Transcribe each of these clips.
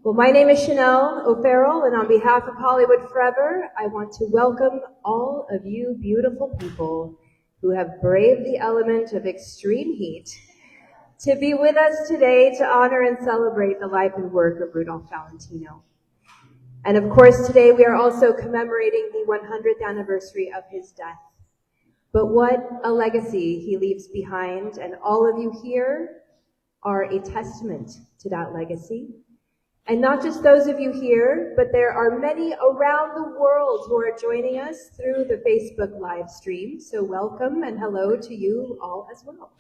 Well, my name is Chanel O'Farrell, and on behalf of Hollywood Forever, I want to welcome all of you beautiful people who have braved the element of extreme heat to be with us today to honor and celebrate the life and work of Rudolph Valentino. And of course, today we are also commemorating the 100th anniversary of his death. But what a legacy he leaves behind, and all of you here are a testament to that legacy. And not just those of you here, but there are many around the world who are joining us through the Facebook live stream. So welcome and hello to you all as well.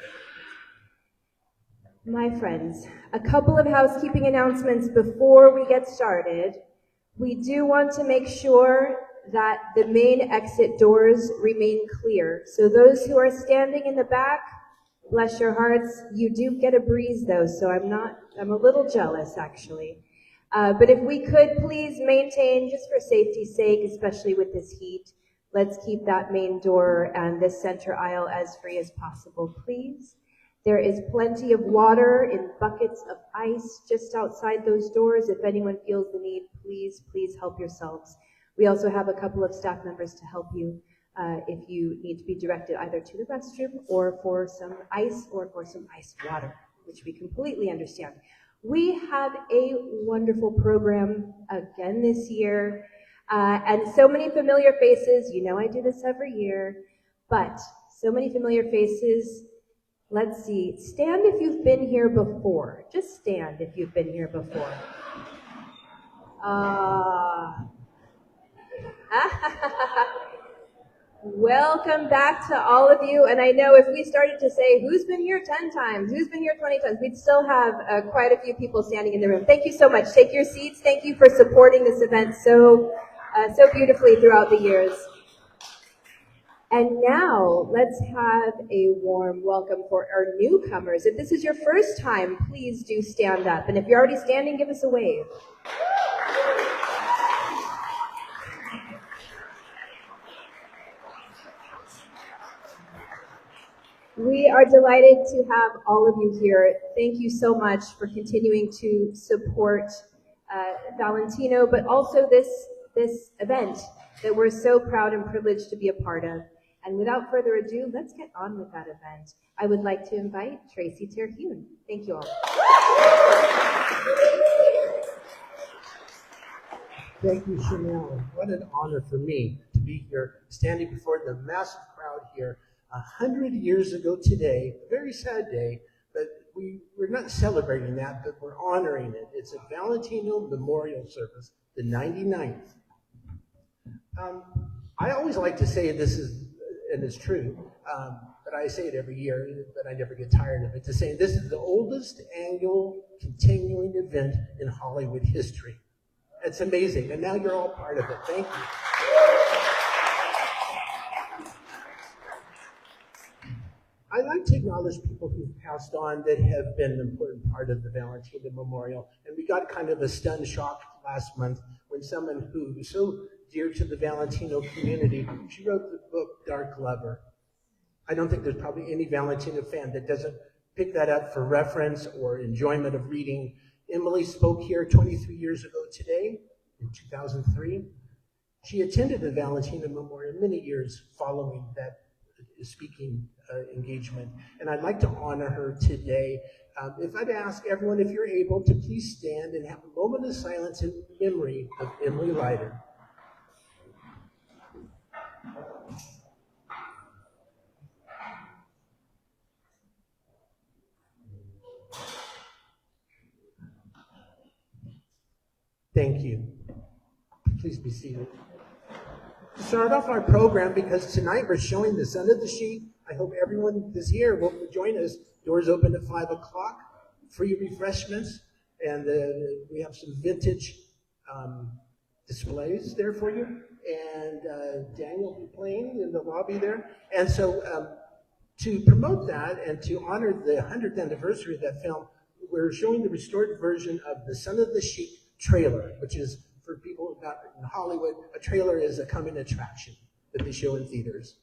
My friends, a couple of housekeeping announcements before we get started. We do want to make sure that the main exit doors remain clear. So those who are standing in the back, bless your hearts, you do get a breeze though, so I'm a little jealous actually. But if we could please maintain, just for safety's sake, especially with this heat, let's keep that main door and this center aisle as free as possible, please. There is plenty of water in buckets of ice just outside those doors. If anyone feels the need, please help yourselves. We also have a couple of staff members to help you if you need to be directed either to the restroom or for some ice or for some iced water, which we completely understand. We have a wonderful program again this year, and so many familiar faces. You know I do this every year, but so many familiar faces. Let's see, stand if you've been here before. Just stand if you've been here before. Welcome back to all of you. And I know if we started to say, who's been here 10 times, who's been here 20 times, we'd still have quite a few people standing in the room. Thank you so much. Take your seats. Thank you for supporting this event so beautifully throughout the years. And now let's have a warm welcome for our newcomers. If this is your first time, please do stand up. And if you're already standing, give us a wave. We are delighted to have all of you here. Thank you so much for continuing to support Valentino, but also this event that we're so proud and privileged to be a part of. And without further ado, let's get on with that event. I would like to invite Tracy Terhune. Thank you all. Thank you, Chanel. What an honor for me to be here, standing before the massive crowd here 100 years ago today. A very sad day, but we're not celebrating that, but we're honoring it. It's a Valentino Memorial Service, the 99th. I always like to say this is, and it's true, but I say it every year, but I never get tired of it, to say this is the oldest annual continuing event in Hollywood history. It's amazing, and now you're all part of it. Thank you. I'd like to acknowledge people who've passed on that have been an important part of the Valentino Memorial, and we got kind of a stun shock last month when someone who was so dear to the Valentino community, she wrote the book Dark Lover. I don't think there's probably any Valentino fan that doesn't pick that up for reference or enjoyment of reading. Emily spoke here 23 years ago today, in 2003. She attended the Valentino Memorial many years following that speaking engagement, and I'd like to honor her today. If I'd ask everyone, if you're able, to please stand and have a moment of silence in memory of Emily Leiter. Thank you. Please be seated. To start off our program, because tonight we're showing the Son of the Sheep, I hope everyone is here will join us. Doors open at 5 o'clock, free refreshments, and we have some vintage displays there for you. And Daniel will be playing in the lobby there. And so to promote that and to honor the 100th anniversary of that film, we're showing the restored version of the Son of the Sheep trailer, which is, for people not in Hollywood, a trailer is a coming attraction that they show in theaters.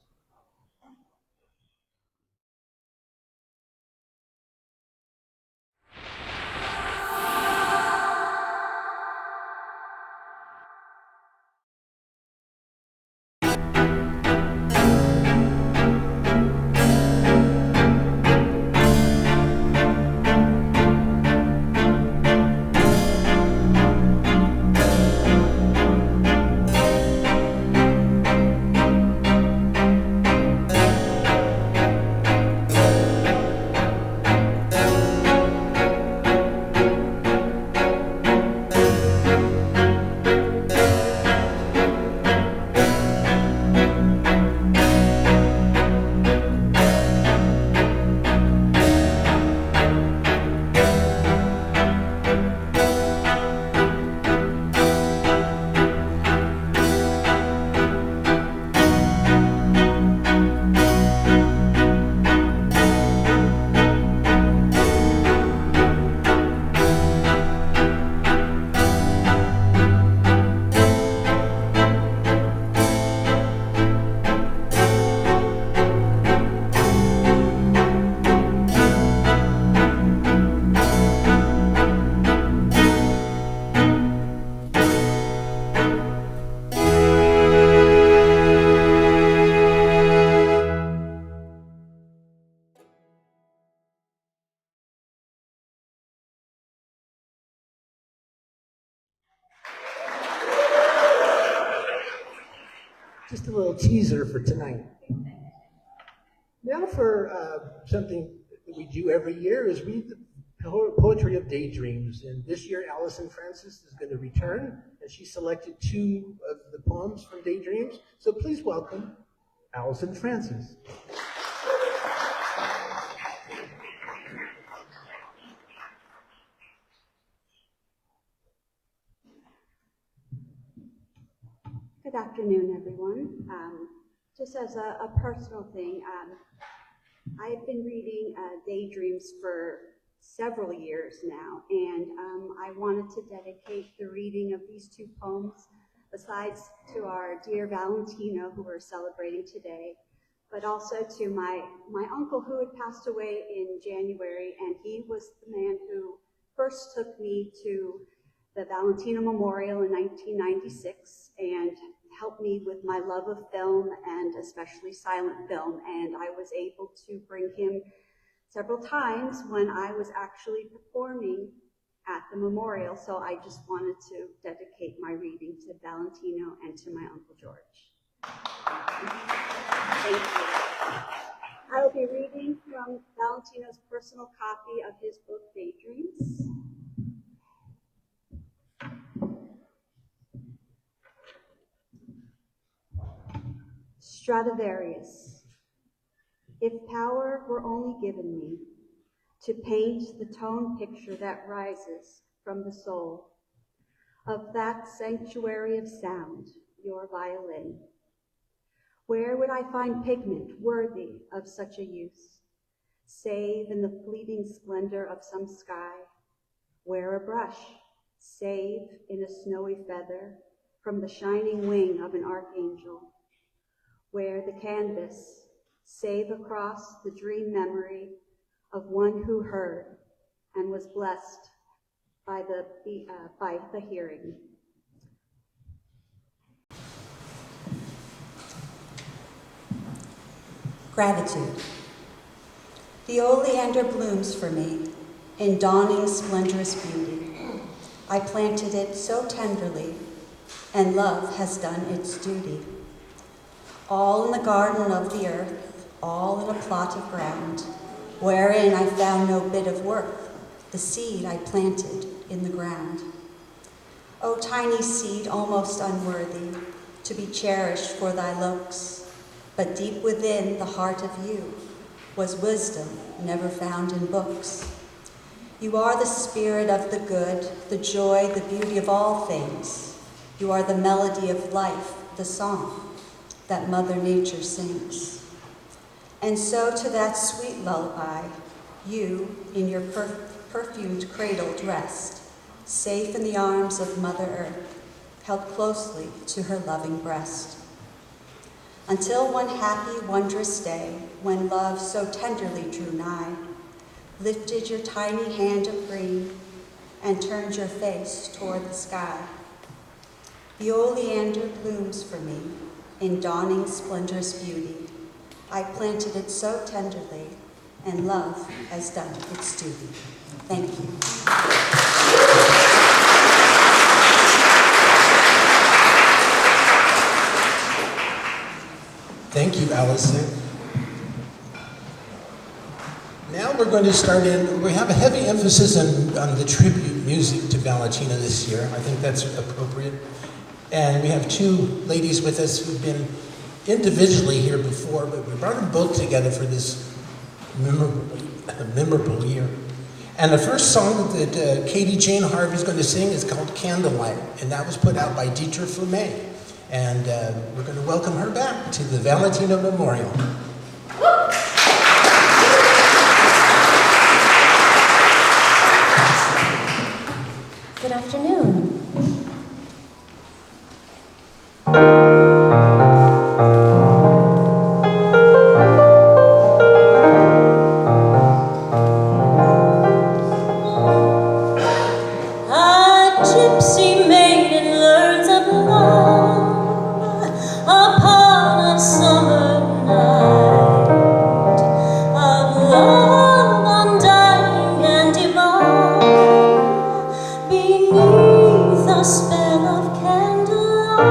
Just a little teaser for tonight. Now for something that we do every year is read the poetry of daydreams. And this year, Allison Francis is going to return, and she selected 2 of the poems from Daydreams. So please welcome Allison Francis. Good afternoon, everyone. Just as a personal thing, I've been reading Daydreams for several years now, and I wanted to dedicate the reading of these 2 poems, besides to our dear Valentino, who we're celebrating today, but also to my uncle who had passed away in January, and he was the man who first took me to the Valentino Memorial in 1996 and helped me with my love of film and especially silent film. And I was able to bring him several times when I was actually performing at the memorial. So I just wanted to dedicate my reading to Valentino and to my Uncle George. Thank you. I will be reading from Valentino's personal copy of his book, Daydreams. Stradivarius. If power were only given me to paint the tone picture that rises from the soul of that sanctuary of sound, your violin, where would I find pigment worthy of such a use, save in the fleeting splendor of some sky, where a brush, save in a snowy feather from the shining wing of an archangel, where the canvas, save across the dream memory of one who heard and was blessed by the hearing. Gratitude. The oleander blooms for me in dawning splendorous beauty. I planted it so tenderly, and love has done its duty. All in the garden of the earth, all in a plot of ground, wherein I found no bit of worth, the seed I planted in the ground. O tiny seed, almost unworthy, to be cherished for thy looks, but deep within the heart of you was wisdom never found in books. You are the spirit of the good, the joy, the beauty of all things. You are the melody of life, the song that Mother Nature sings. And so to that sweet lullaby, you, in your perfumed cradled rest, safe in the arms of Mother Earth, held closely to her loving breast. Until one happy, wondrous day, when love so tenderly drew nigh, lifted your tiny hand of green, and turned your face toward the sky. The oleander blooms for me in dawning splendorous beauty. I planted it so tenderly, and love has done its duty. Thank you. Thank you, Allison. Now we're going to start in, we have a heavy emphasis on the tribute music to Valentino this year. I think that's appropriate. And we have 2 ladies with us who've been individually here before, but we brought them both together for this memorable year. And the first song that Katie Jane Harvey is going to sing is called Candlelight, and that was put out by Dietrich Flumet. And we're going to welcome her back to the Valentino Memorial. Good afternoon. Beneath a spell of candlelight,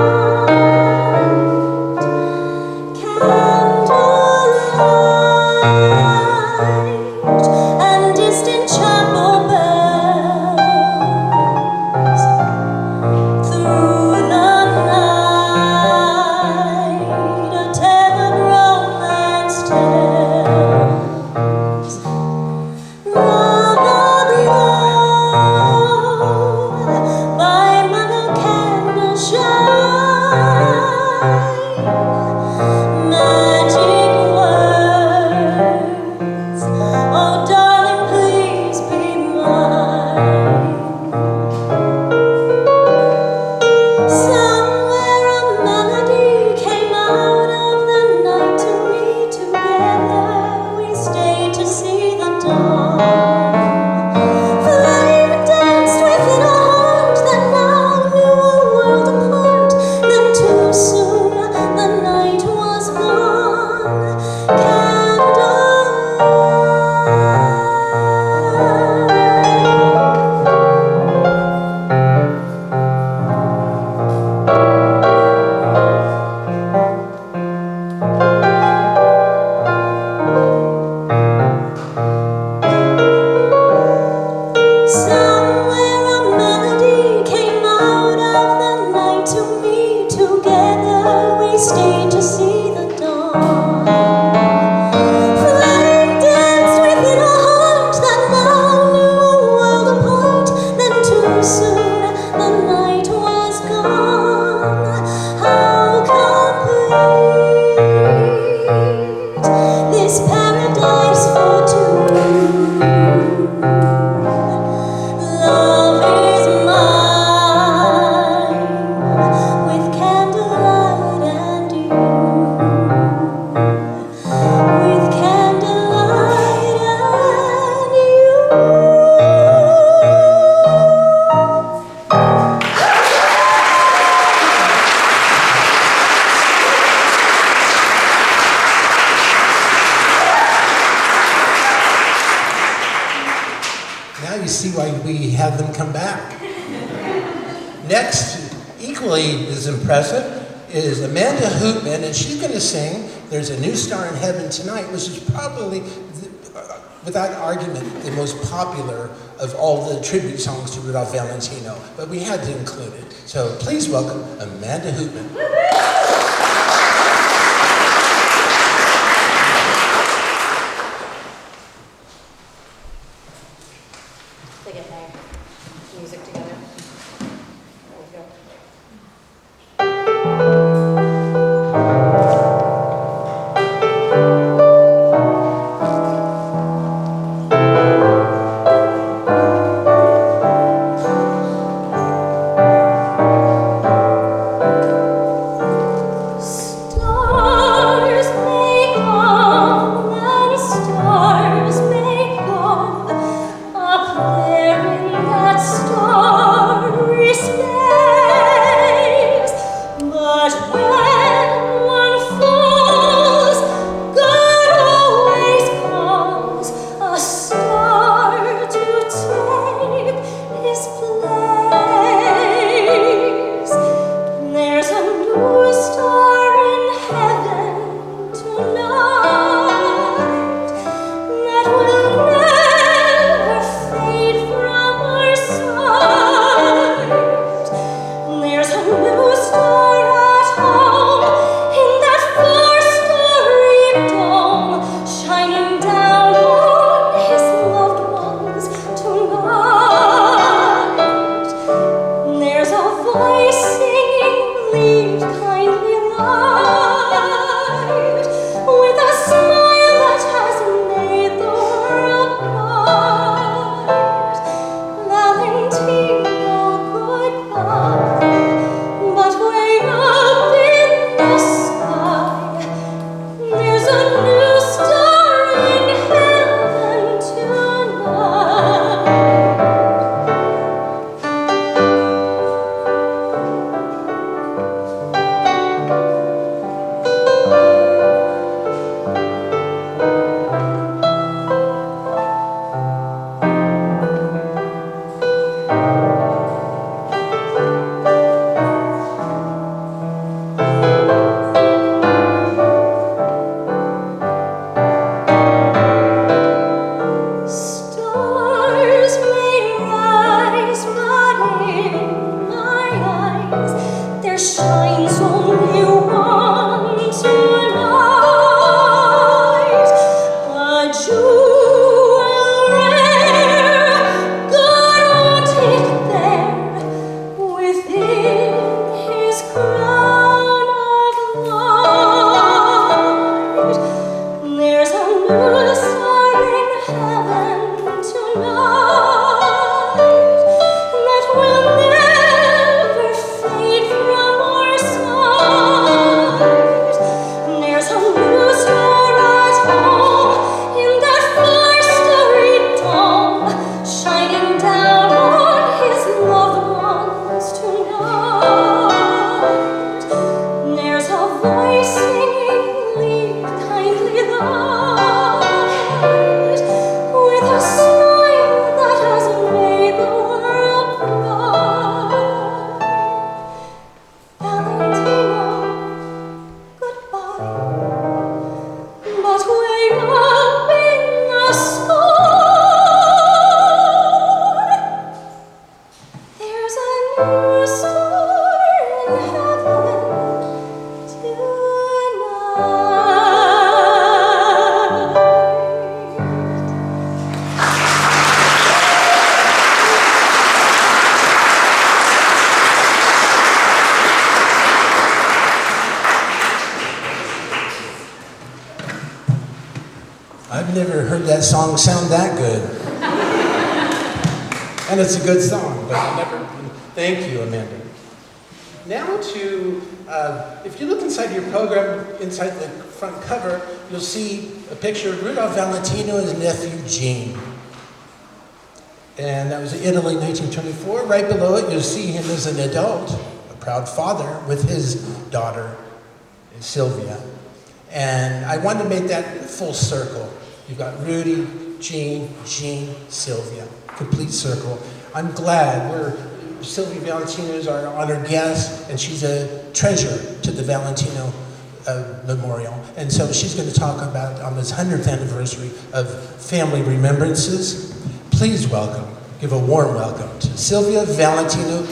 Next, equally as impressive, is Amanda Hoopman, and she's going to sing There's a New Star in Heaven Tonight, which is probably, without argument, the most popular of all the tribute songs to Rudolph Valentino, but we had to include it. So please welcome Amanda Hoopman. They get their music together. There we go. Stars may come and stars may go, up there in that starry space. But when one falls, God always comes, a star to take his place. There's a new star in heaven tonight that will never fade from our sight. There's a new star at home in that far starry dome, shining down on his loved ones tonight. There's a voice singing, lead, kindly light, with a smile that has made the world bright. Valentino, goodbye, but way up in the sky, there's a new star in heaven tonight. Stars may rise, but in my eyes there shines only one tonight. A jewel rare, God wanted there within his crown of light. There's a new star in heaven tonight that will never fade from our sight. There's a new star at home in that far starry dome, shining down on his loved ones tonight. There's a voice singing, lead, kindly light, with a smile that has made the world bright. Valentino, goodbye, but way up in the sky, there's a new star in heaven I've never heard that song sound that good. And it's a good song, but I never. Thank you, Amanda. Now to, if you look inside your program, inside the front cover, you'll see a picture of Rudolph Valentino and his nephew, Gene. And that was in Italy, 1924. Right below it, you'll see him as an adult, a proud father, with his daughter, Sylvia. And I wanted to make that full circle. You've got Rudy, Jean, Sylvia, complete circle. I'm glad Sylvia Valentino is our honored guest, and she's a treasure to the Valentino Memorial. And so she's going to talk about on this 100th anniversary of family remembrances. Please welcome, give a warm welcome to Sylvia Valentino.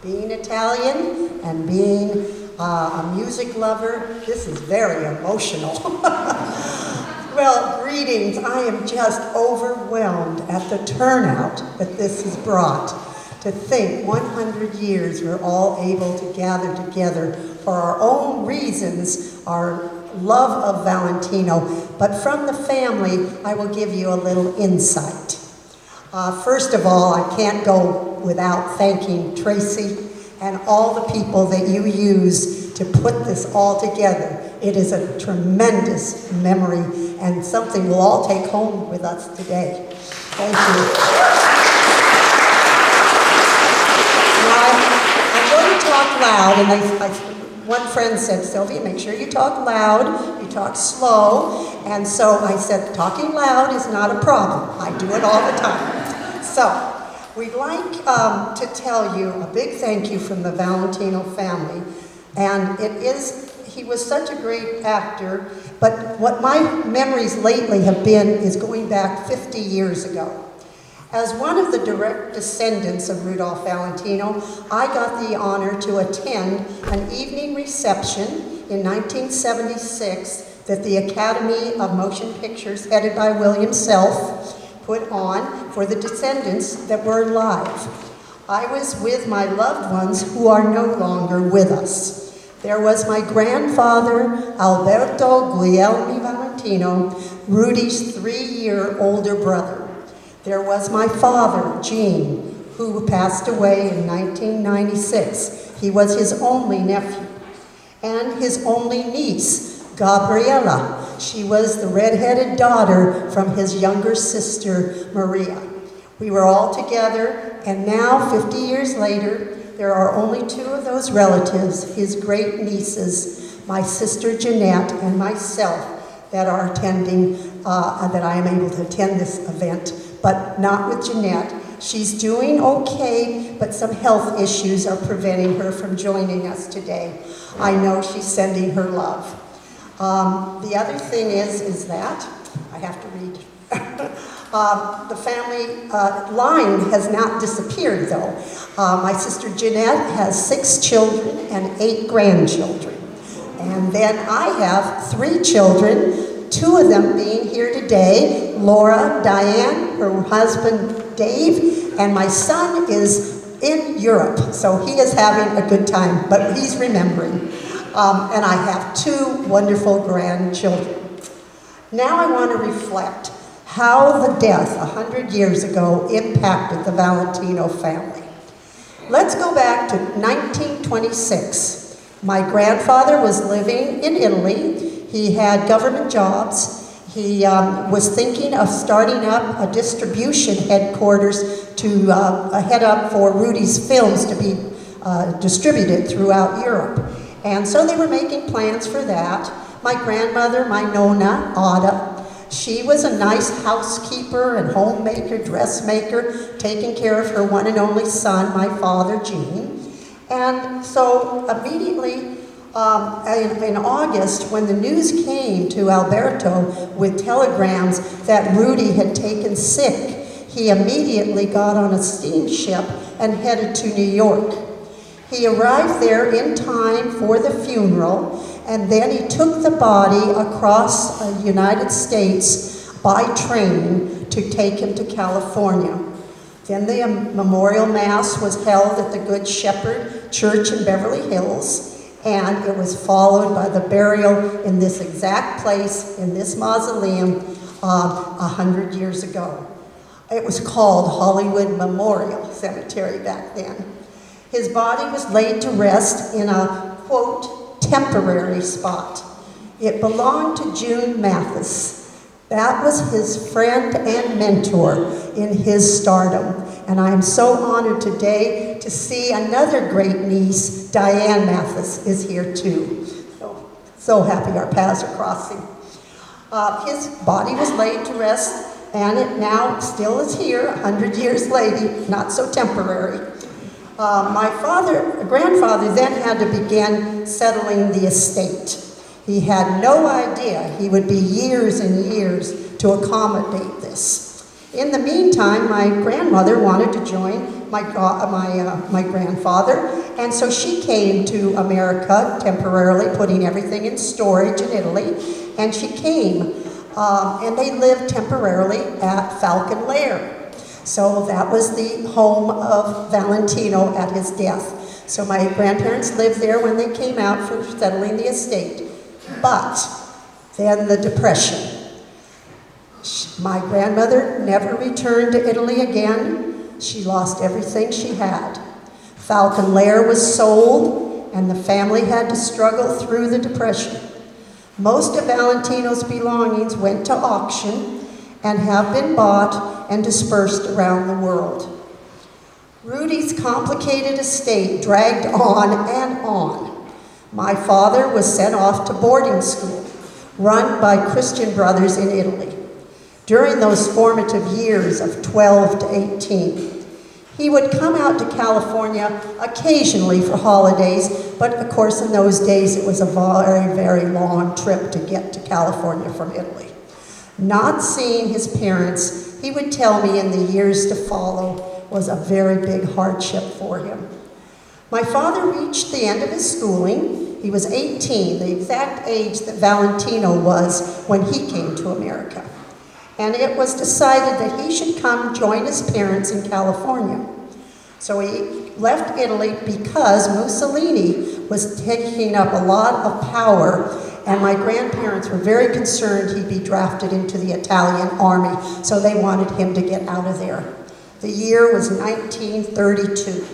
Being Italian and being a music lover, this is very emotional. Well, greetings. I am just overwhelmed at the turnout that this has brought. To think 100 years we're all able to gather together for our own reasons, our love of Valentino, but from the family, I will give you a little insight. First of all, I can't go without thanking Tracy and all the people that you use to put this all together. It is a tremendous memory and something we'll all take home with us today. Thank you. Now, I'm going to talk loud, and one friend said, Sylvia, make sure you talk loud, you talk slow, and so I said, talking loud is not a problem. I do it all the time. So, we'd like to tell you a big thank you from the Valentino family, and he was such a great actor, but what my memories lately have been is going back 50 years ago. As one of the direct descendants of Rudolph Valentino, I got the honor to attend an evening reception in 1976 that the Academy of Motion Pictures, headed by William Self, put on for the descendants that were alive. I was with my loved ones who are no longer with us. There was my grandfather, Alberto Guglielmi Valentino, Rudy's 3-year older brother. There was my father, Gene, who passed away in 1996. He was his only nephew. And his only niece, Gabriella. She was the redheaded daughter from his younger sister, Maria. We were all together, and now, 50 years later, there are only 2 of those relatives, his great nieces, my sister Jeanette and myself, that are attending, that I am able to attend this event, but not with Jeanette. She's doing okay, but some health issues are preventing her from joining us today. I know she's sending her love. The other thing is that, I have to read, the family line has not disappeared though. My sister Jeanette has 6 children and 8 grandchildren. And then I have 3 children, 2 of them being here today, Laura, Diane, her husband Dave, and my son is in Europe, so he is having a good time, but he's remembering. And I have 2 wonderful grandchildren. Now I want to reflect how the death 100 years ago impacted the Valentino family. Let's go back to 1926. My grandfather was living in Italy. He had government jobs. He was thinking of starting up a distribution headquarters to head up for Rudy's films to be distributed throughout Europe. And so they were making plans for that. My grandmother, my Nonna, Ada, she was a nice housekeeper and homemaker, dressmaker, taking care of her one and only son, my father, Gene. And so immediately in August, when the news came to Alberto with telegrams that Rudy had taken sick, he immediately got on a steamship and headed to New York. He arrived there in time for the funeral, and then he took the body across the United States by train to take him to California. Then the memorial mass was held at the Good Shepherd Church in Beverly Hills, and it was followed by the burial in this exact place, in this mausoleum, 100 years ago. It was called Hollywood Memorial Cemetery back then. His body was laid to rest in a, quote, temporary spot. It belonged to June Mathis. That was his friend and mentor in his stardom. And I am so honored today to see another great niece, Diane Mathis, is here too. So happy our paths are crossing. His body was laid to rest, and it now still is here, 100 years later, not so temporary. My grandfather then had to begin settling the estate. He had no idea he would be years and years to accommodate this. In the meantime, my grandmother wanted to join my grandfather, and so she came to America temporarily, putting everything in storage in Italy, and she came, and they lived temporarily at Falcon Lair. So that was the home of Valentino at his death. So my grandparents lived there when they came out for settling the estate. But then the Depression. My grandmother never returned to Italy again. She lost everything she had. Falcon Lair was sold, and the family had to struggle through the Depression. Most of Valentino's belongings went to auction and have been bought and dispersed around the world. Rudy's complicated estate dragged on and on. My father was sent off to boarding school, run by Christian brothers in Italy. During those formative years of 12 to 18, he would come out to California occasionally for holidays, but of course in those days it was a very, very long trip to get to California from Italy. Not seeing his parents, he would tell me in the years to follow, was a very big hardship for him. My father reached the end of his schooling. He was 18, the exact age that Valentino was when he came to America. And it was decided that he should come join his parents in California. So he left Italy because Mussolini was taking up a lot of power, and my grandparents were very concerned he'd be drafted into the Italian army, so they wanted him to get out of there. The year was 1932.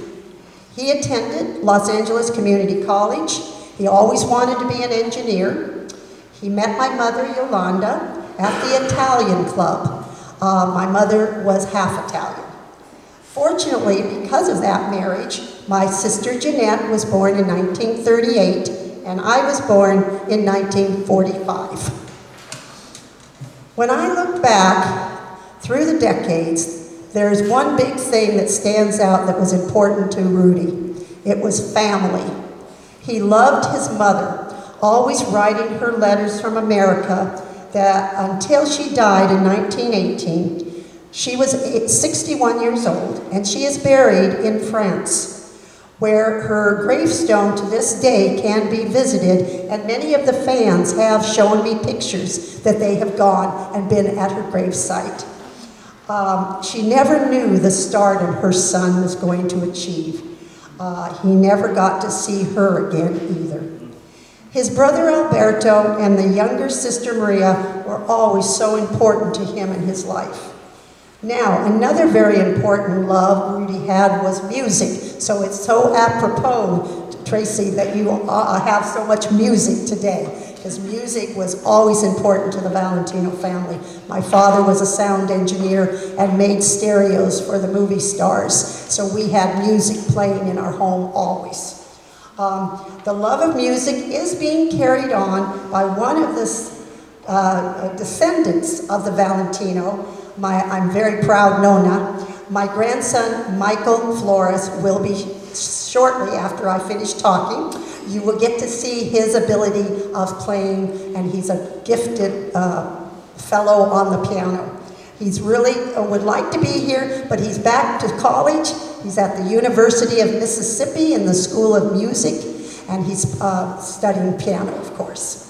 He attended Los Angeles Community College. He always wanted to be an engineer. He met my mother, Yolanda, at the Italian club. My mother was half Italian. Fortunately, because of that marriage, my sister Jeanette was born in 1938, and I was born in 1945. When I look back through the decades, there's one big thing that stands out that was important to Rudy. It was family. He loved his mother, always writing her letters from America, that until she died in 1918, she was 61 years old, and she is buried in France, where her gravestone to this day can be visited, and many of the fans have shown me pictures that they have gone and been at her gravesite. She never knew the stardom her son was going to achieve. He never got to see her again either. His brother Alberto and the younger sister Maria were always so important to him in his life. Now, another very important love Rudy had was music. So it's so apropos, Tracy, that you have so much music today, because music was always important to the Valentino family. My father was a sound engineer and made stereos for the movie stars, so we had music playing in our home always. The love of music is being carried on by one of the descendants of the Valentino. I'm very proud Nona. My grandson, Michael Flores, will be shortly after I finish talking. You will get to see his ability of playing, and he's a gifted fellow on the piano. He's really would like to be here, but he's back to college. He's at the University of Mississippi in the School of Music, and he's studying piano, of course.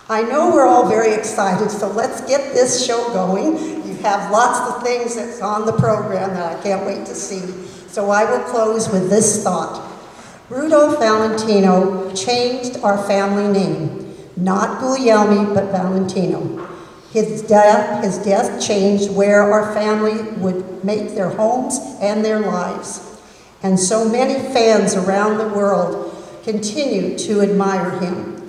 I know we're all very excited, so let's get this show going. You have lots of things that's on the program that I can't wait to see. So I will close with this thought. Rudolph Valentino changed our family name, not Guglielmi, but Valentino. His death changed where our family would make their homes and their lives. And so many fans around the world continue to admire him.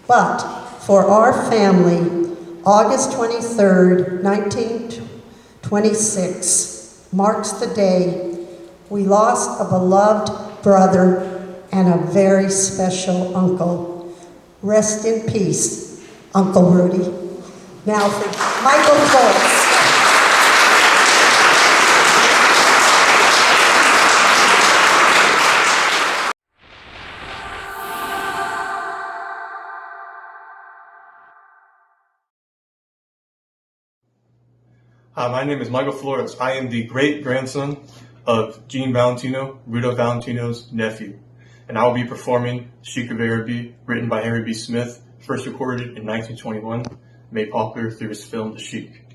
But for our family, August 23rd, 1926 marks the day We lost a beloved brother and a very special uncle. Rest in peace, Uncle Rudy. Now for Michael Foltz. Hi, my name is Michael Flores. I am the great-grandson of Gene Valentino, Rudolph Valentino's nephew, and I will be performing Sheik of Araby, written by Harry B. Smith, first recorded in 1921, made popular through his film The Sheik.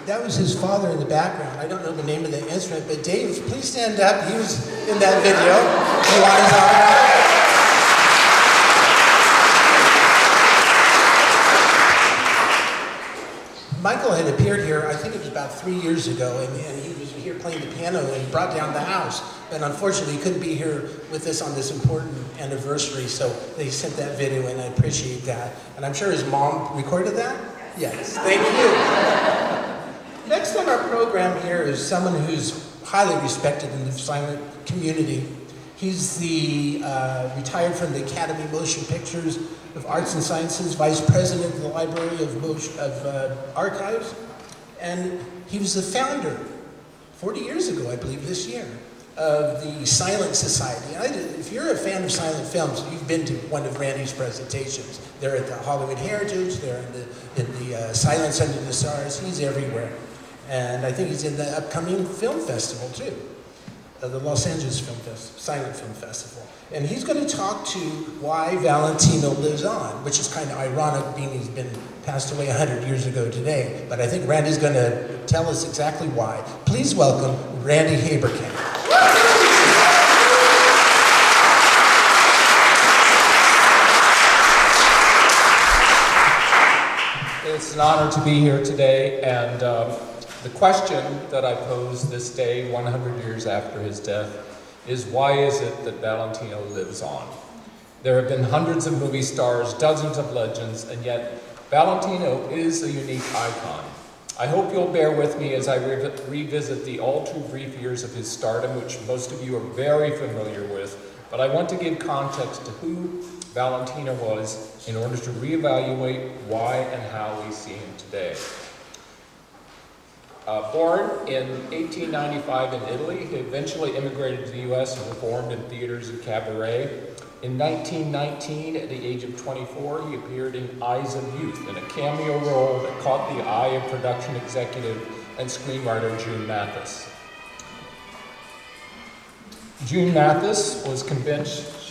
That was his father in the background. I don't know the name of the instrument, but Dave, please stand up. He was in that video. You want his autograph? Michael had appeared here, I think it was about 3 years ago, and he was here playing the piano and brought down the house. And unfortunately, he couldn't be here with us on this important anniversary, so they sent that video, and I appreciate that. And I'm sure his mom recorded that? Yes, thank you. Next on our program here is someone who's highly respected in the silent community. He's the retired from the Academy of Motion Pictures of Arts and Sciences, vice president of the Library of Archives, and he was the founder, 40 years ago, I believe, this year, of the Silent Society. If you're a fan of silent films, you've been to one of Randy's presentations. They're at the Hollywood Heritage, they're in the Silence Under the Stars, he's everywhere. And I think he's in the upcoming film festival too, the Los Angeles Silent Film Festival. And he's going to talk to why Valentino lives on, which is kind of ironic being he's been passed away 100 years ago today. But I think Randy's going to tell us exactly why. Please welcome Randy Haberkamp. It's an honor to be here today, and the question that I pose this day, 100 years after his death, is why is it that Valentino lives on? There have been hundreds of movie stars, dozens of legends, and yet Valentino is a unique icon. I hope you'll bear with me as I revisit the all too brief years of his stardom, which most of you are very familiar with, but I want to give context to who Valentino was in order to reevaluate why and how we see him today. Born in 1895 in Italy, he eventually immigrated to the U.S. and performed in theaters and cabaret. In 1919, at the age of 24, he appeared in Eyes of Youth in a cameo role that caught the eye of production executive and screenwriter June Mathis. June Mathis was convinced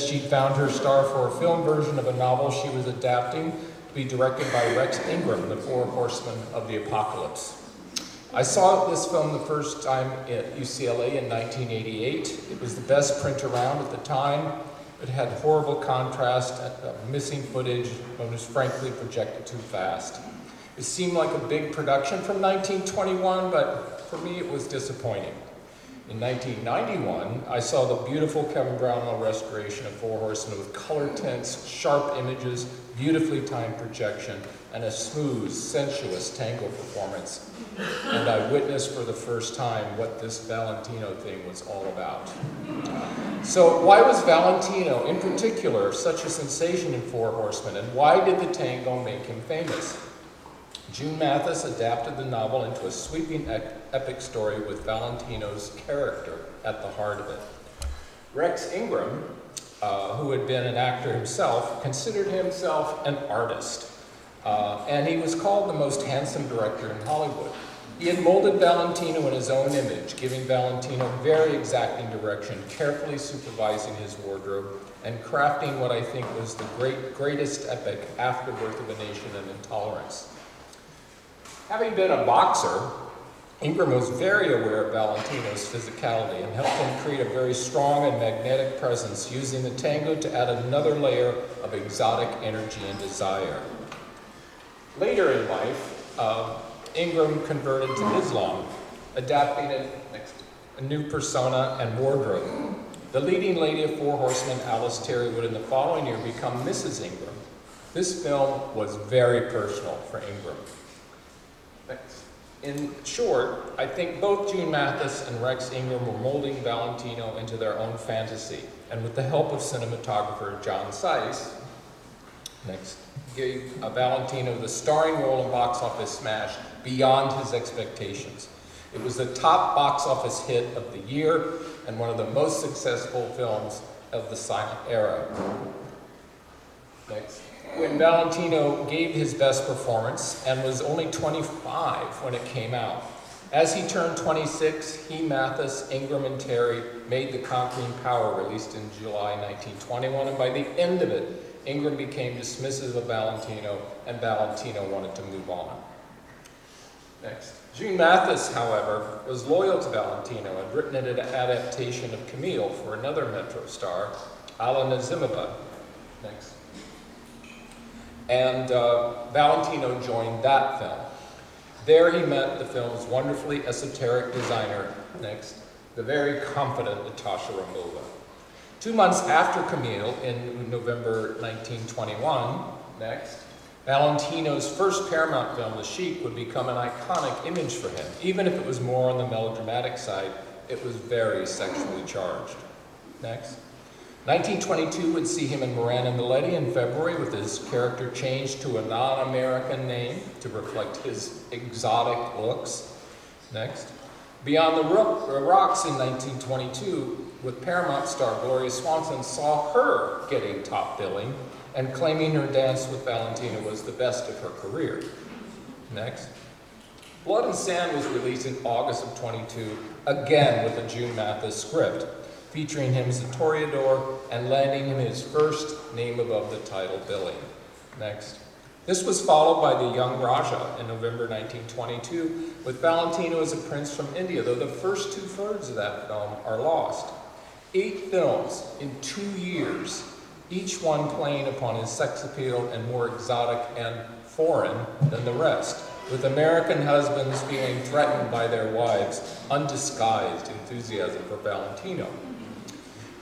she'd found her star for a film version of a novel she was adapting to be directed by Rex Ingram, the Four Horsemen of the Apocalypse. I saw this film the first time at UCLA in 1988. It was the best print around at the time. It had horrible contrast, missing footage, and was frankly projected too fast. It seemed like a big production from 1921, but for me it was disappointing. In 1991, I saw the beautiful Kevin Brownell restoration of Four Horsemen with color tints, sharp images, beautifully timed projection, and a smooth, sensuous tango performance. And I witnessed for the first time what this Valentino thing was all about. So why was Valentino, in particular, such a sensation in Four Horsemen, and why did the tango make him famous? June Mathis adapted the novel into a sweeping epic story with Valentino's character at the heart of it. Rex Ingram, who had been an actor himself, considered himself an artist. And he was called the most handsome director in Hollywood. He had molded Valentino in his own image, giving Valentino very exacting direction, carefully supervising his wardrobe, and crafting what I think was the greatest epic, Afterbirth of a Nation and Intolerance. Having been a boxer, Ingram was very aware of Valentino's physicality and helped him create a very strong and magnetic presence, using the tango to add another layer of exotic energy and desire. Later in life, Ingram converted to Islam, adapting a new persona and wardrobe. The leading lady of Four Horsemen, Alice Terry, would in the following year become Mrs. Ingram. This film was very personal for Ingram. In short, I think both June Mathis and Rex Ingram were molding Valentino into their own fantasy, and with the help of cinematographer John Seiss, gave Valentino the starring role and box office smash beyond his expectations. It was the top box office hit of the year and one of the most successful films of the silent era. When Valentino gave his best performance and was only 25 when it came out. As he turned 26, he, Mathis, Ingram, and Terry made The Conquering Power, released in July 1921, and by the end of it, Ingram became dismissive of Valentino, and Valentino wanted to move on. June Mathis, however, was loyal to Valentino and written an adaptation of Camille for another Metro star, Ala Nazimova. And Valentino joined that film. There he met the film's wonderfully esoteric designer, the very confident Natasha Romova. 2 months after Camille, in November 1921, Valentino's first Paramount film, The Sheik, would become an iconic image for him. Even if it was more on the melodramatic side, it was very sexually charged. 1922 would see him in Miranda Miletti in February, with his character changed to a non-American name to reflect his exotic looks. Beyond the Rocks in 1922, with Paramount star Gloria Swanson, saw her getting top billing and claiming her dance with Valentino was the best of her career. Blood and Sand was released in August of 22, again with a June Mathis script, featuring him as a toreador and landing him his first name above the title billing. This was followed by The Young Raja in November 1922, with Valentino as a prince from India, though the first 2/3 of that film are lost. 8 films in 2 years, each one playing upon his sex appeal and more exotic and foreign than the rest, with American husbands feeling threatened by their wives' undisguised enthusiasm for Valentino.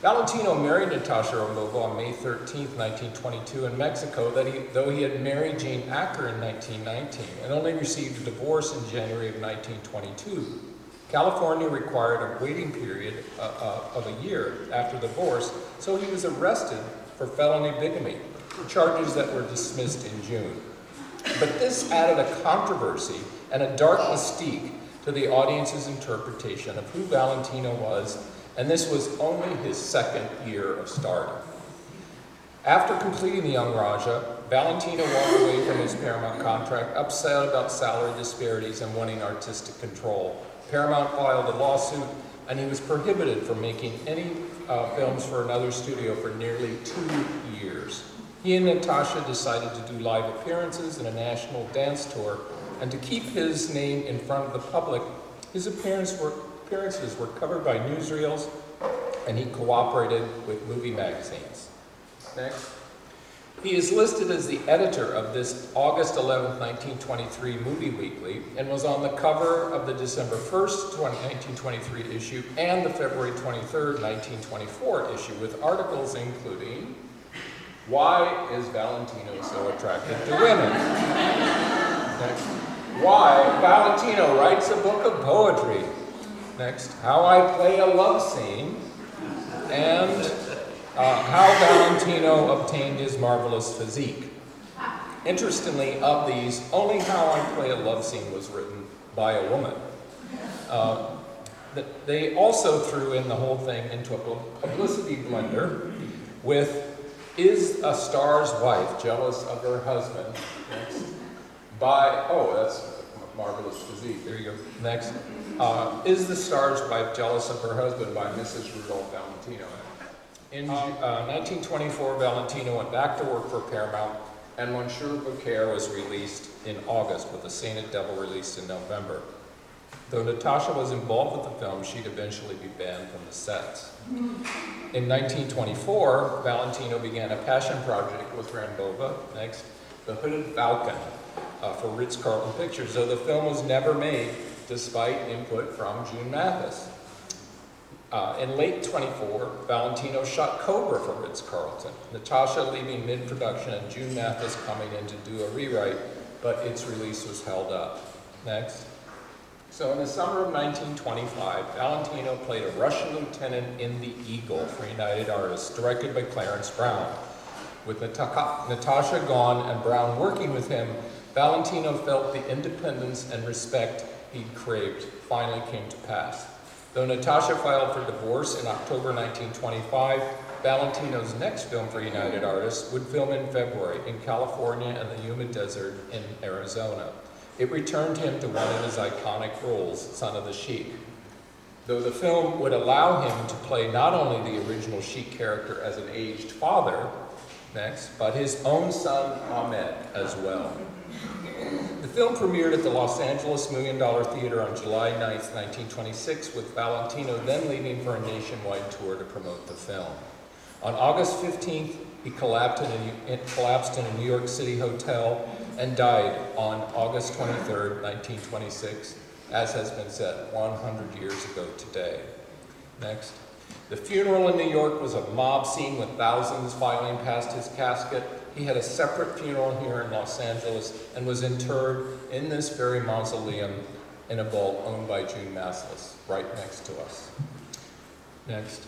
Valentino married Natasha Romova on May 13, 1922 in Mexico, though he had married Jane Acker in 1919 and only received a divorce in January of 1922. California required a waiting period of a year after divorce, so he was arrested for felony bigamy, charges that were dismissed in June. But this added a controversy and a dark mystique to the audience's interpretation of who Valentino was, and this was only his second year of stardom. After completing The Young Raja, Valentino walked away from his Paramount contract, upset about salary disparities and wanting artistic control. Paramount filed a lawsuit, and he was prohibited from making any films for another studio for nearly 2 years. He and Natasha decided to do live appearances in a national dance tour, and to keep his name in front of the public, his appearances were covered by newsreels, and he cooperated with movie magazines. Next. He is listed as the editor of this August 11, 1923 Movie Weekly, and was on the cover of the December 1st, 1923 issue and the February 23rd, 1924 issue, with articles including, "Why is Valentino so attracted to women?" Next. "Why Valentino writes a book of poetry." Next. "How I play a love scene." And how Valentino obtained his marvelous physique. Interestingly, of these, only How I Play a Love Scene was written by a woman. They also threw in the whole thing into a publicity blender with, "Is a star's wife jealous of her husband?" Next. That's marvelous physique. There you go. Next. "Is the star's wife jealous of her husband?" by Mrs. Rudolph Valentino. In 1924, Valentino went back to work for Paramount, and Monsieur Beaucaire was released in August, with The Sainted Devil released in November. Though Natasha was involved with the film, she'd eventually be banned from the sets. In 1924, Valentino began a passion project with Rambova, next, The Hooded Falcon, for Ritz-Carlton Pictures, though the film was never made, despite input from June Mathis. In late 24, Valentino shot Cobra for Ritz-Carlton, Natasha leaving mid-production and June Mathis coming in to do a rewrite, but its release was held up. Next. So in the summer of 1925, Valentino played a Russian lieutenant in The Eagle for United Artists, directed by Clarence Brown. With Natasha gone and Brown working with him, Valentino felt the independence and respect he'd craved finally came to pass. Though Natasha filed for divorce in October 1925, Valentino's next film for United Artists would film in February in California and the humid desert in Arizona. It returned him to one of his iconic roles, Son of the Sheik. Though the film would allow him to play not only the original Sheik character as an aged father, next, but his own son Ahmed as well. The film premiered at the Los Angeles $1 Million Theater on July 9, 1926, with Valentino then leaving for a nationwide tour to promote the film. On August 15th, he collapsed in a New York City hotel and died on August 23, 1926, as has been said 100 years ago today. Next. The funeral in New York was a mob scene with thousands filing past his casket. He had a separate funeral here in Los Angeles and was interred in this very mausoleum in a vault owned by June Mathis, right next to us. Next.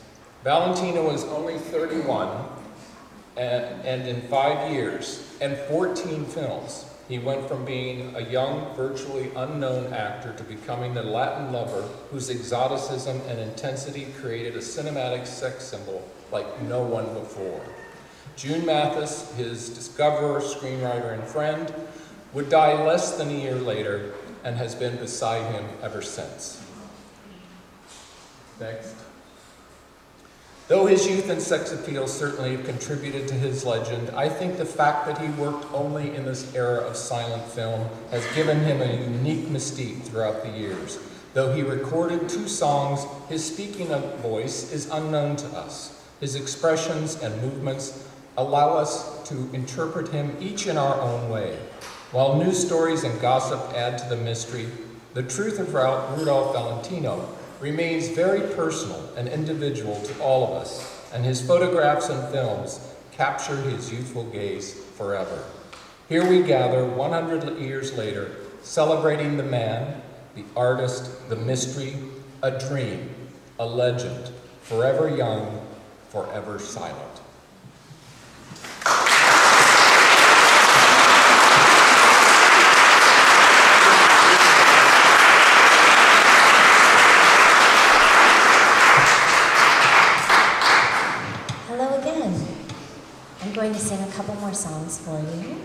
Valentino was only 31, and in 5 years and 14 films, he went from being a young, virtually unknown actor to becoming the Latin lover whose exoticism and intensity created a cinematic sex symbol like no one before. June Mathis, his discoverer, screenwriter, and friend, would die less than a year later and has been beside him ever since. Next. Though his youth and sex appeal certainly have contributed to his legend, I think the fact that he worked only in this era of silent film has given him a unique mystique throughout the years. Though he recorded 2 songs, his speaking voice is unknown to us. His expressions and movements allow us to interpret him each in our own way. While news stories and gossip add to the mystery, the truth of Rudolph Valentino remains very personal and individual to all of us. and his photographs and films captured his youthful gaze forever. Here we gather 100 years later, celebrating the man, the artist, the mystery, a dream, a legend, forever young, forever silent. Hello again. I'm going to sing a couple more songs for you.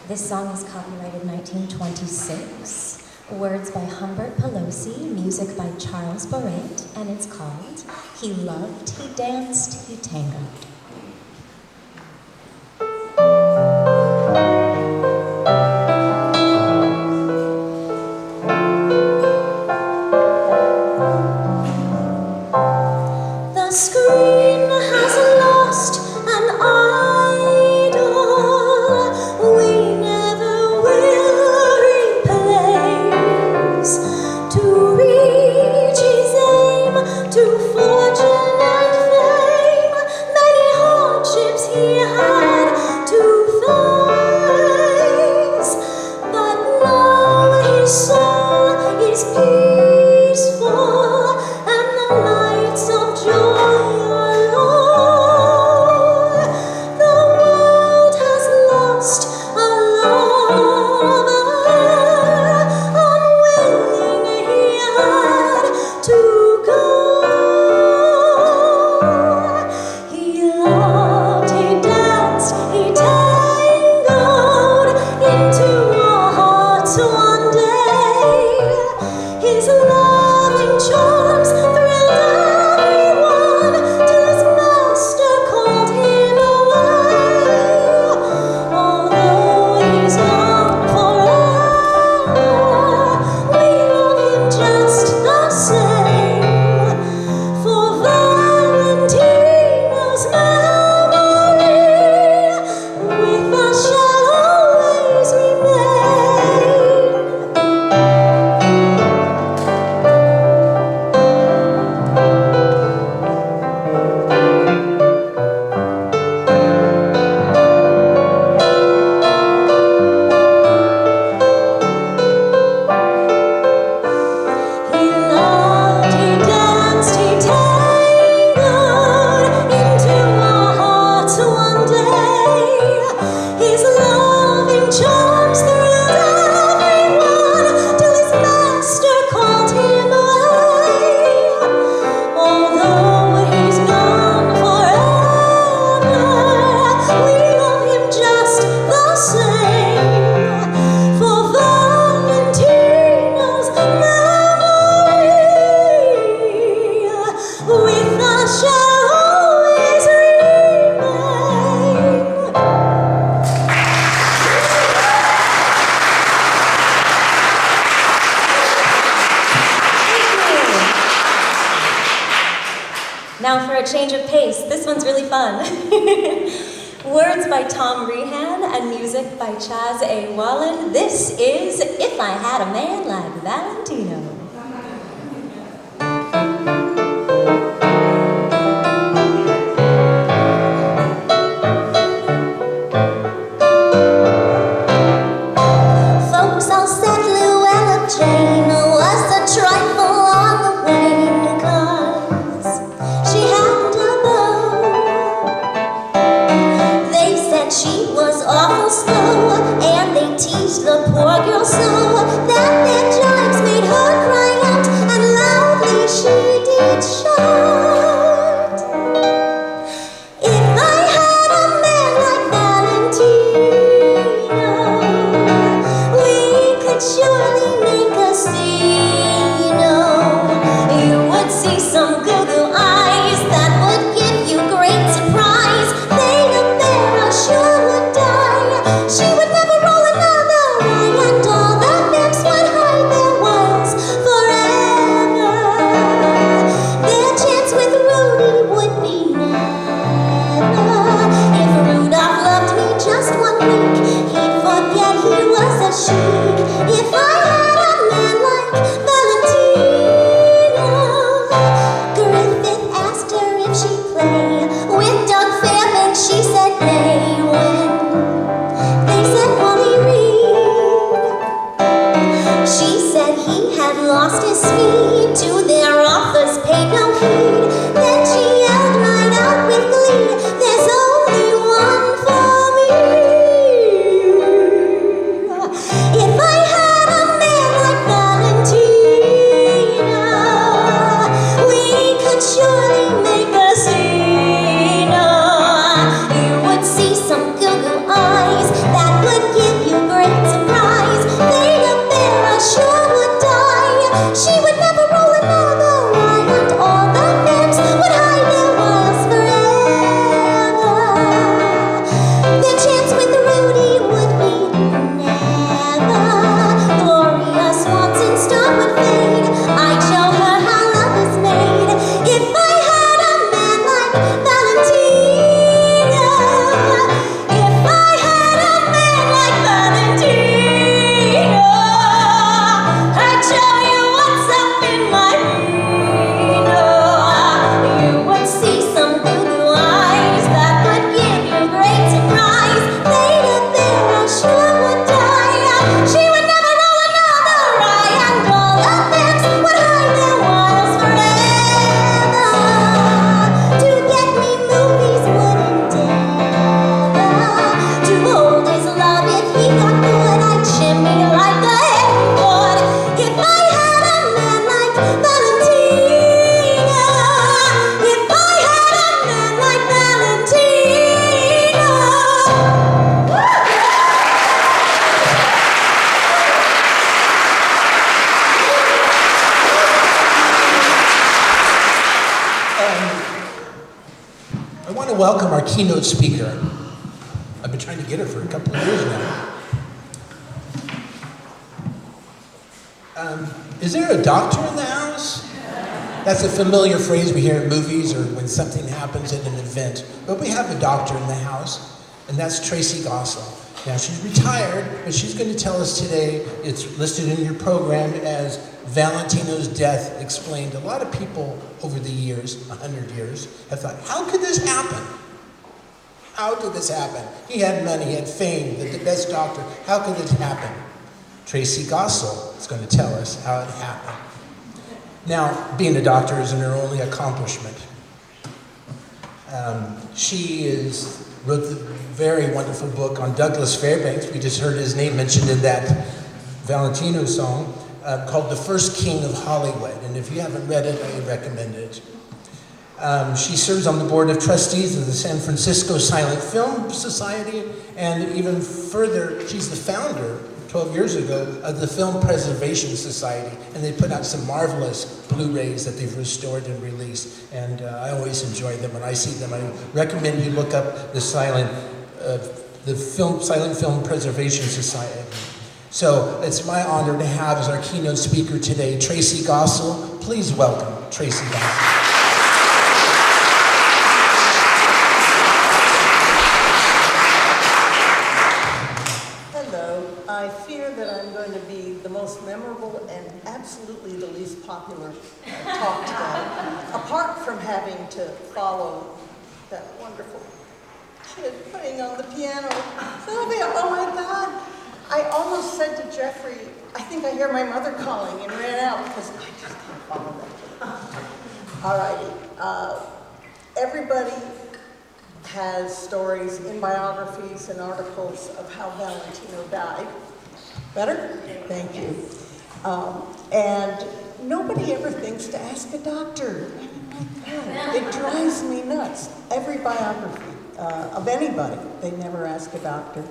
This song is copyrighted 1926. Words by Humbert Pelosi, music by Charles Barrett, and it's called He Loved, He Danced, He Tangoed. The screen has lost an idol we never will replace. To reach his aim, to fortune and fame, many hardships he had to face. But now his soul is peaceful, and the lights of joy are low. The world has lost a lover, unwilling he had to go. He loved, he danced, he tangoed into our hearts one day. His loving charms thrilled everyone till his master called him away. Although he's gone forever, we love him just the same. For Valentino's memory with us shall always remain. He loved, he danced, he tangoed into our hearts one day. His loving charms thrilled everyone till his master called him away. Although he's gone forever, we love him just the same. For Valentino's memory with us shall always remain. Now for a change of pace, this one's really fun. Words by Tom Rehan and music by Chaz A. Wallen. This is If I Had a Man Like Valentino. Folks all said Luella Jane was a trifle on the wane, 'cause she had a beau. They said she was awful slow, and they teased the poor girl so that their jibes made her cry. to welcome our keynote speaker. I've been trying to get her for a couple of years now. Is there a doctor in the house? That's a familiar phrase we hear in movies or when something happens at an event. But we have a doctor in the house, and that's Tracy Gossel. Now, she's retired, but she's going to tell us today, it's listed in your program as Valentino's death explained. A lot of people over the years, 100 years, have thought, how could this happen? How did this happen? He had money, he had fame, the best doctor. How could this happen? Tracy Gossel is going to tell us how it happened. Now, being a doctor isn't her only accomplishment. She wrote the very wonderful book on Douglas Fairbanks. We just heard his name mentioned in that Valentino song, called The First King of Hollywood. And if you haven't read it, I recommend it. She serves on the board of trustees of the San Francisco Silent Film Society, and even further, she's the founder, 12 years ago, of the Film Preservation Society, and they put out some marvelous Blu-rays that they've restored and released, and I always enjoy them when I see them. I recommend you look up the Silent Film Preservation Society. So it's my honor to have as our keynote speaker today, Tracy Gossel. Please welcome Tracy Gossel. I fear that I'm going to be the most memorable and absolutely the least popular talk today, apart from having to follow that wonderful kid playing on the piano. Sylvia, oh my God. I almost said to Jeffrey, I think I hear my mother calling, and ran out because I just can't follow that. All righty. Everybody has stories in biographies and articles of how Valentino died. Better? Thank you. And nobody ever thinks to ask a doctor. It drives me nuts. Every biography of anybody, they never ask a doctor.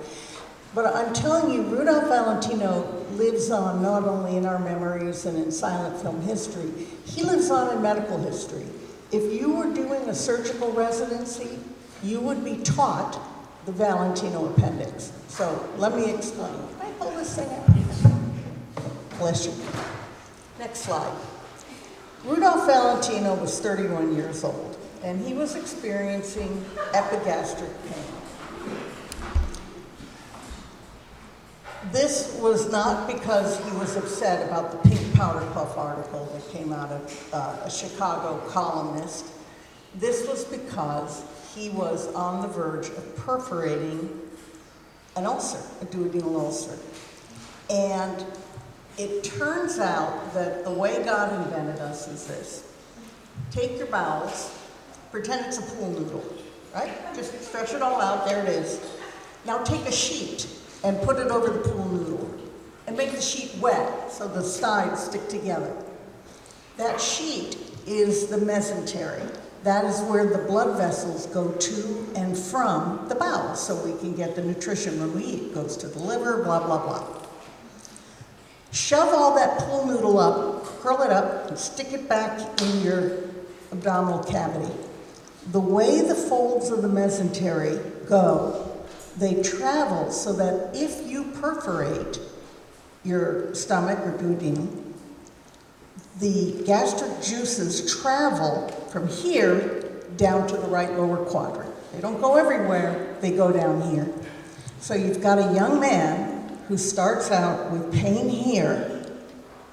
But I'm telling you, Rudolph Valentino lives on not only in our memories and in silent film history, he lives on in medical history. If you were doing a surgical residency, you would be taught the Valentino appendix. So let me explain. Can I pull this thing out? Bless you. Next slide. Rudolph Valentino was 31 years old, and he was experiencing epigastric pain. This was not because he was upset about the pink powder puff article that came out of a Chicago columnist. This was because he was on the verge of perforating an ulcer, a duodenal ulcer. And it turns out that the way God invented us is this. Take your bowels, pretend it's a pool noodle, right? Just stretch it all out, there it is. Now take a sheet and put it over the pool noodle and make the sheet wet so the sides stick together. That sheet is the mesentery. That is where the blood vessels go to and from the bowel, so we can get the nutrition when we eat. It goes to the liver, blah, blah, blah. Shove all that pool noodle up, curl it up, and stick it back in your abdominal cavity. The way the folds of the mesentery go, they travel so that if you perforate your stomach or duodenum, the gastric juices travel from here down to the right lower quadrant. They don't go everywhere, they go down here. So you've got a young man who starts out with pain here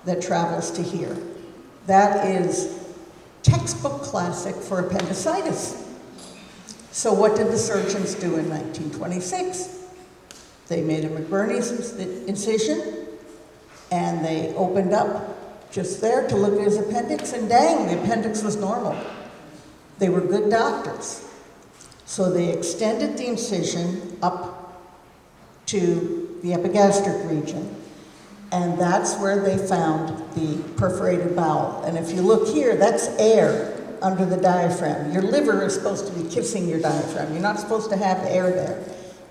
that travels to here. That is textbook classic for appendicitis. So what did the surgeons do in 1926? They made a McBurney's incision, and they opened up just there to look at his appendix, and dang, the appendix was normal. They were good doctors. So they extended the incision up to the epigastric region, and that's where they found the perforated bowel. And if you look here, that's air under the diaphragm. Your liver is supposed to be kissing your diaphragm. You're not supposed to have air there.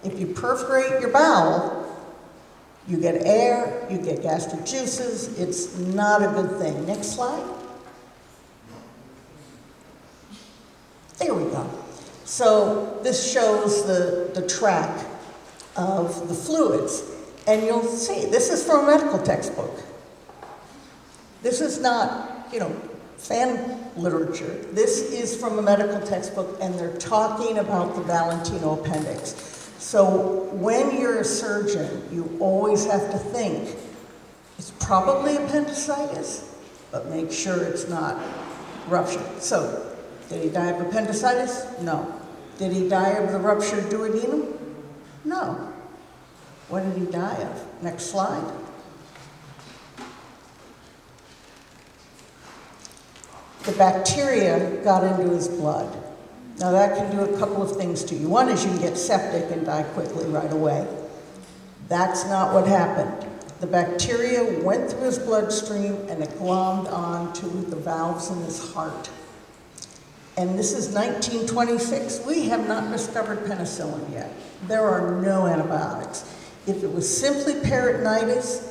If you perforate your bowel, you get air, you get gastric juices. It's not a good thing. Next slide. There we go. So this shows the track of the fluids. And you'll see, this is from a medical textbook. This is not, fan literature. This is from a medical textbook, and they're talking about the Valentino appendix. So when you're a surgeon, you always have to think, it's probably appendicitis, but make sure it's not ruptured. So, did he die of appendicitis? No. Did he die of the ruptured duodenum? No. What did he die of? Next slide. The bacteria got into his blood. Now that can do a couple of things to you. One is you can get septic and die quickly right away. That's not what happened. The bacteria went through his bloodstream and it glommed onto the valves in his heart. And this is 1926. We have not discovered penicillin yet. There are no antibiotics. If it was simply peritonitis,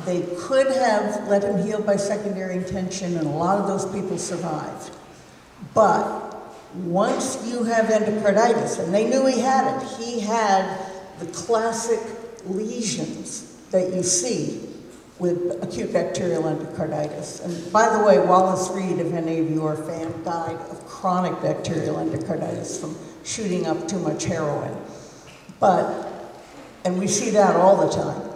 they could have let him heal by secondary intention, and a lot of those people survived. But once you have endocarditis, and they knew he had the classic lesions that you see with acute bacterial endocarditis. And by the way, Wallace Reed, if any of you are a fan, died of chronic bacterial endocarditis from shooting up too much heroin. And we see that all the time.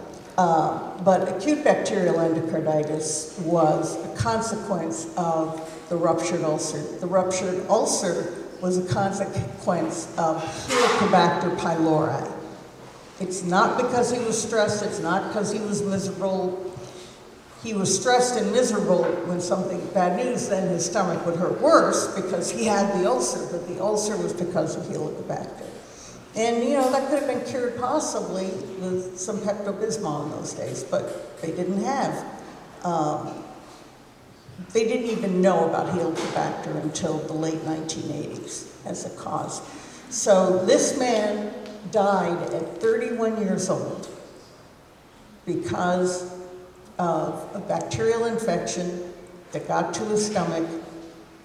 But acute bacterial endocarditis was a consequence of the ruptured ulcer. The ruptured ulcer was a consequence of Helicobacter pylori. It's not because he was stressed, it's not because he was miserable. He was stressed and miserable when something bad news, then his stomach would hurt worse because he had the ulcer, but the ulcer was because of Helicobacter. And that could have been cured possibly with some Pepto-Bismol in those days, but they didn't have. They didn't even know about Helicobacter until the late 1980s as a cause. So this man died at 31 years old because of a bacterial infection that got to his stomach,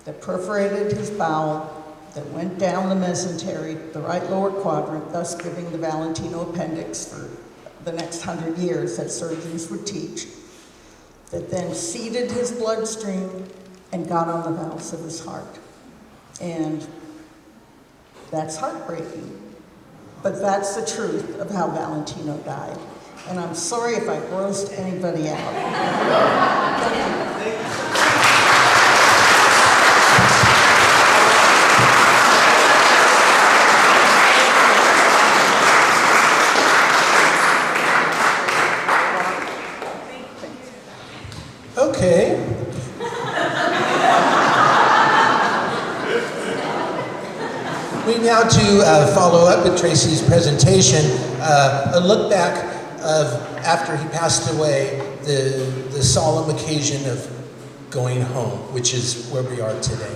that perforated his bowel, that went down the mesentery, the right lower quadrant, thus giving the Valentino appendix for the next 100 years that surgeons would teach, that then seeded his bloodstream and got on the valves of his heart. And that's heartbreaking. But that's the truth of how Valentino died. And I'm sorry if I grossed anybody out. Thank you. Okay. We now to follow up with Tracy's presentation, a look back of after he passed away, the solemn occasion of going home, which is where we are today.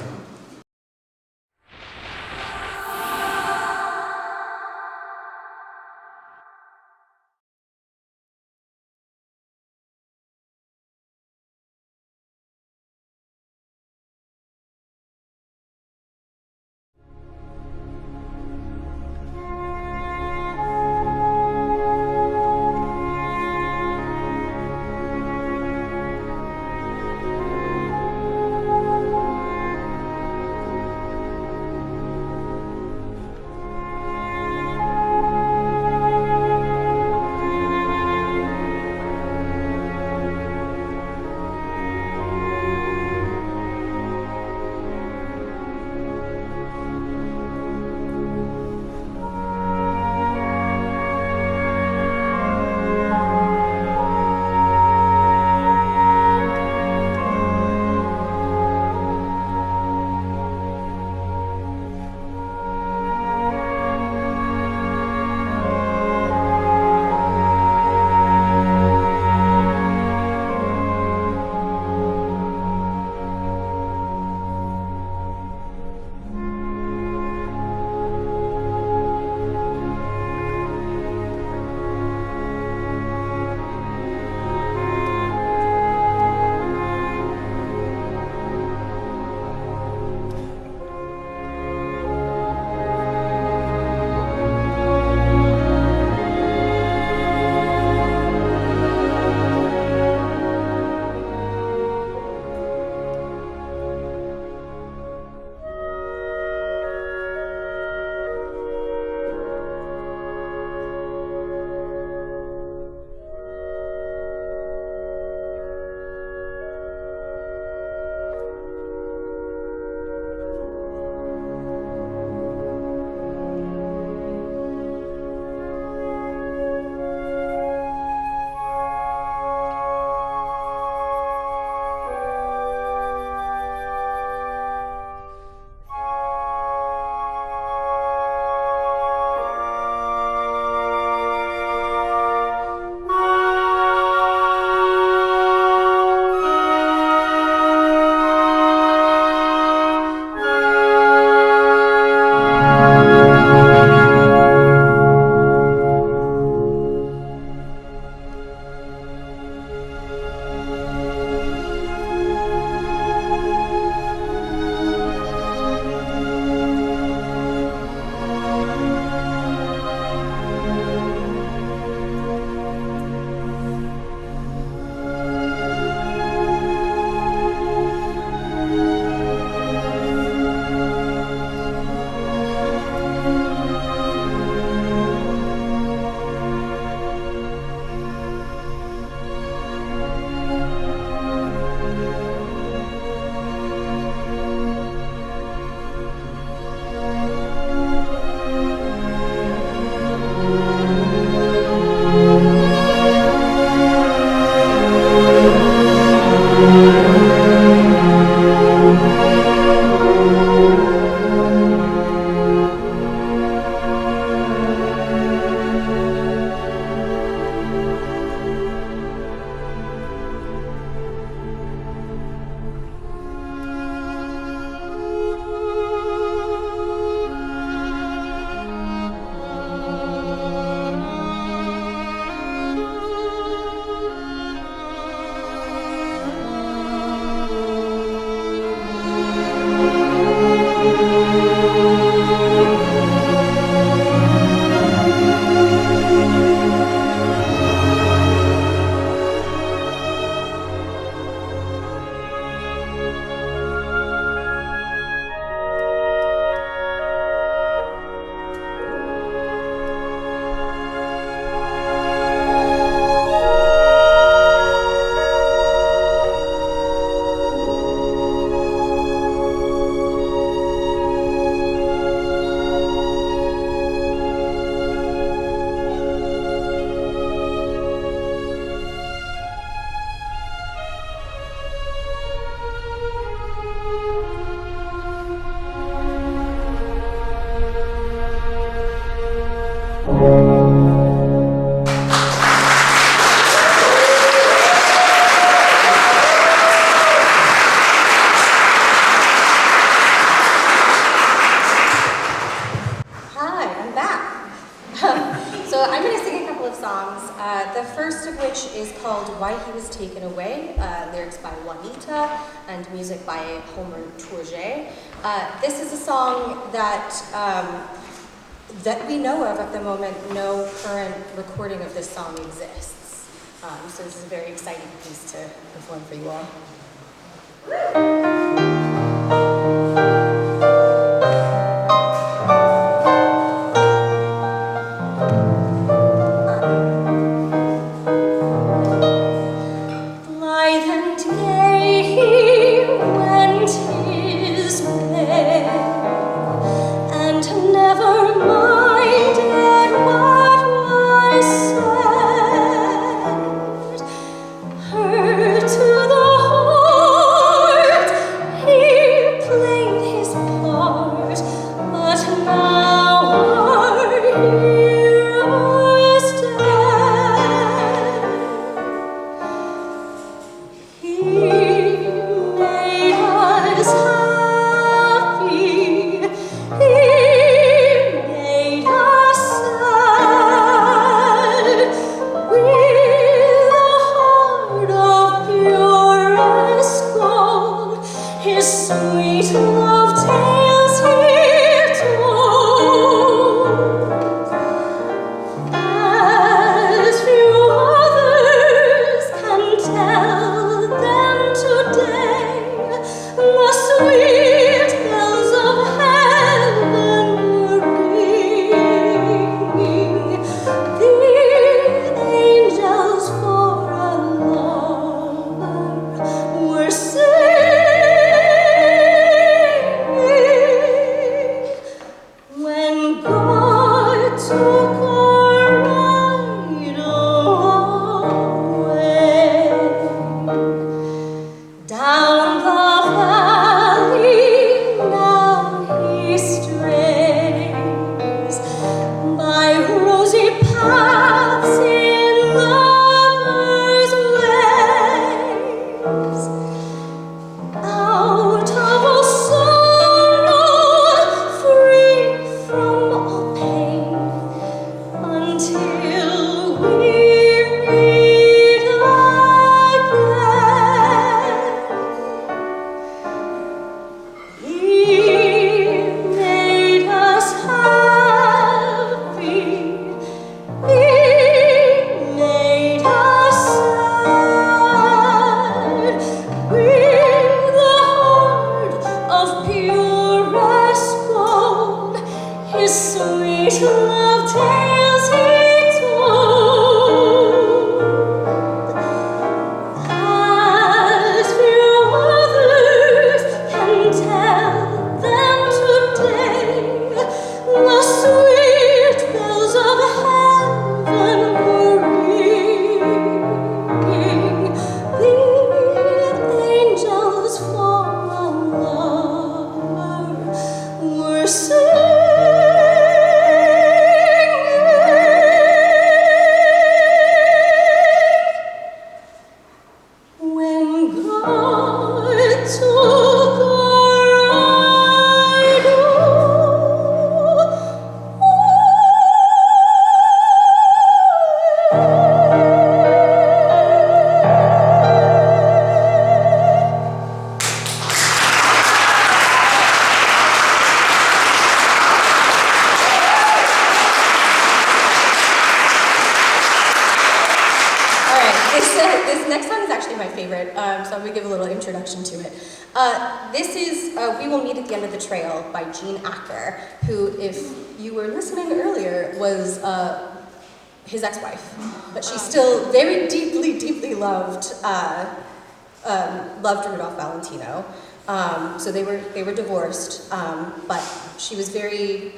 The first of which is called Why He Was Taken Away, lyrics by Juanita and music by Homer Tourget. This is a song that that we know of at the moment. No current recording of this song exists. So this is a very exciting piece to perform for you all. I'm going to give a little introduction to it. This is We Will Meet at the End of the Trail by Jean Acker, who, if you were listening earlier, was his ex-wife. But she still very deeply, deeply loved Rudolph Valentino. So they were divorced, but she was very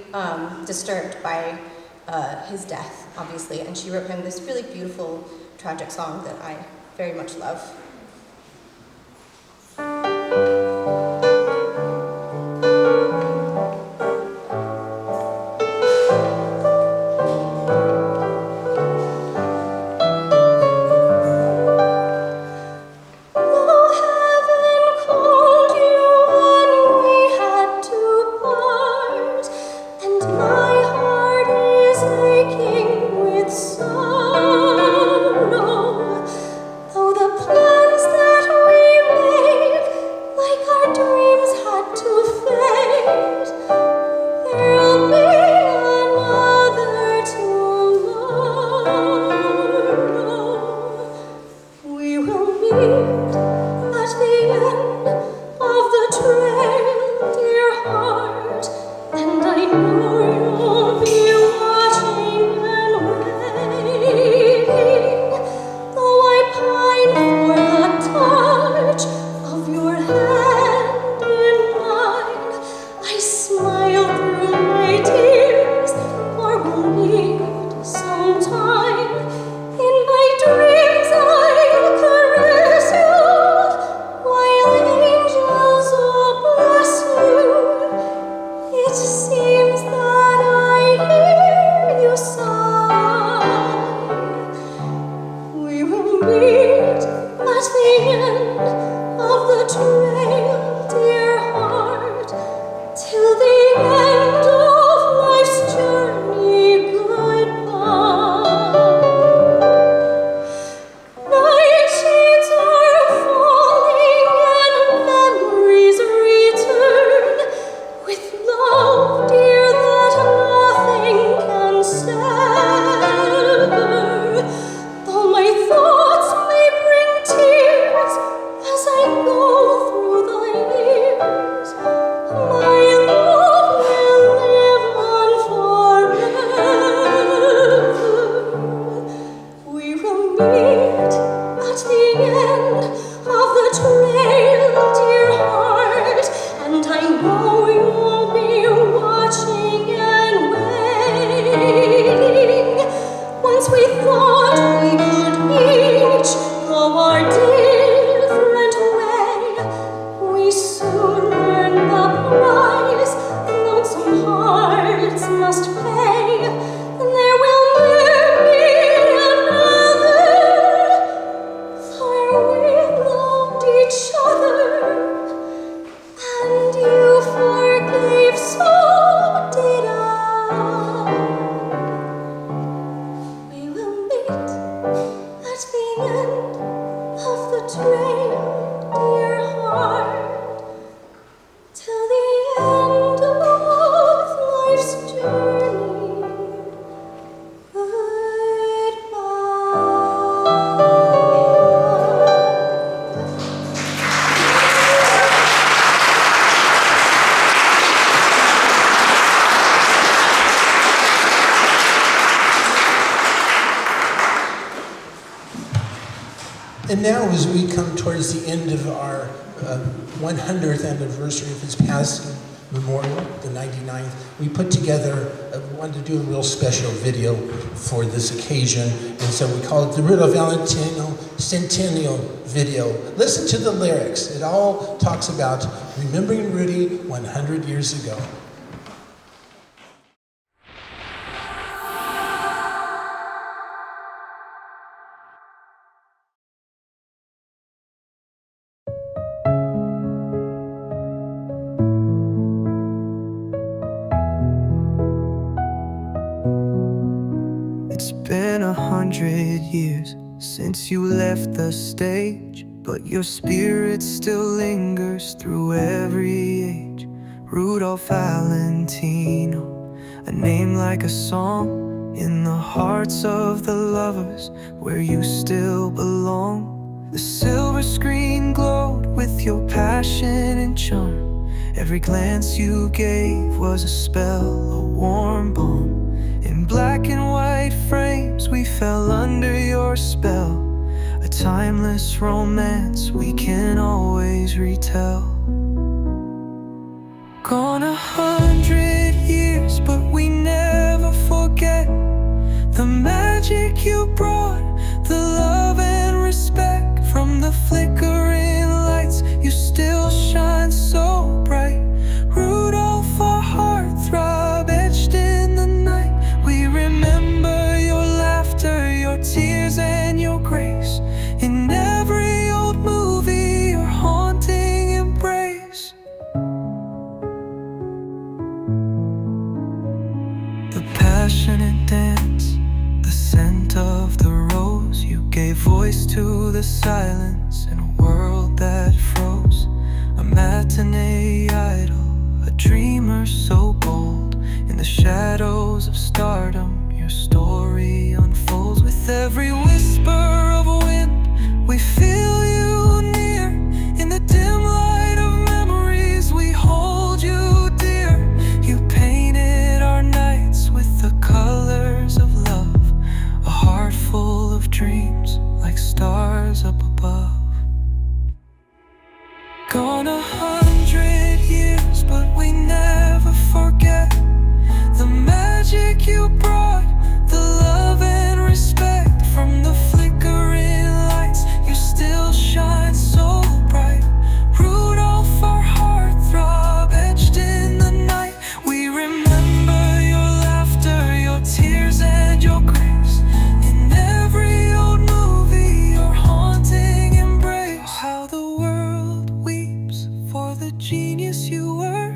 disturbed by his death, obviously, and she wrote him this really beautiful, tragic song that I very much love. And now, as we come towards the end of our 100th anniversary of his passing memorial, the 99th, we put together, wanted to do a real special video for this occasion, and so we call it the Rudolph Valentino Centennial Video. Listen to the lyrics. It all talks about remembering Rudy 100 years ago. It's been 100 years since you left the stage, but your spirit still lingers through every age. Rudolph Valentino, a name like a song in the hearts of the lovers, where you still belong. The silver screen glowed with your passion and charm. Every glance you gave was a spell, a warm balm. In black and white frames we fell under your spell, a timeless romance we can always retell. Gone 100 years, but we never forget the magic you brought, the love and respect. From the flickering lights, you still shine so bright. Rudolph, our heartthrob, etched in the night. We remember your laughter, your tears and your grace. In every old movie, your haunting embrace. The passionate dance, the scent of the rose. You gave voice to the silence in a world that froze. A matinee idol, a dreamer so bold. In the shadows of stardom, your story unfolds. With every whisper of wind, we feel you near. In the dim light of memories, we hold you dear. You painted our nights with the colors of love, a heart full of dreams like stars up above. Gone 100 years, but we never forget the magic you brought, the love and respect. From the flickering lights, you still shine so bright. Rudolph, our heartthrob, etched in the night. We remember your laughter, your tears and your grace. In every old movie, your haunting embrace. How the world weeps for the genius you were.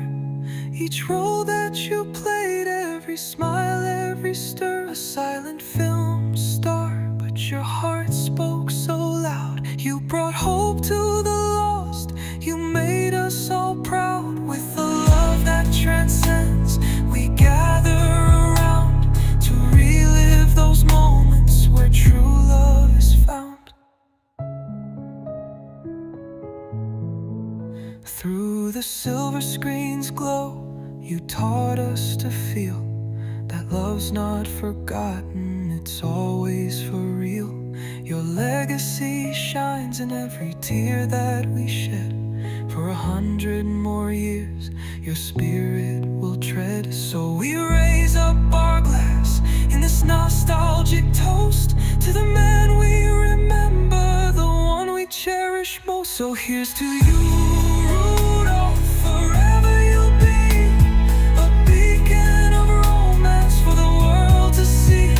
Each role that you played, every smile, every stir. A silent film star, but your heart spoke so loud. You brought hope to the lost, you made us all proud. With a love that transcends, we gather around to relive those moments where true love is found. Through the silver screen's glow, you taught us to feel that love's not forgotten, it's always for real. Your legacy shines in every tear that we shed. For 100 more years, your spirit will tread. So we raise up our glass in this nostalgic toast to the man we remember, the one we cherish most. So here's to you, Rudolph, forever you'll be a beacon of romance for the world to see.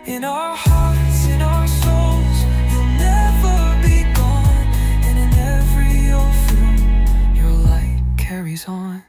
In our hearts, in our souls, you'll never be gone. And in every old film, your light carries on.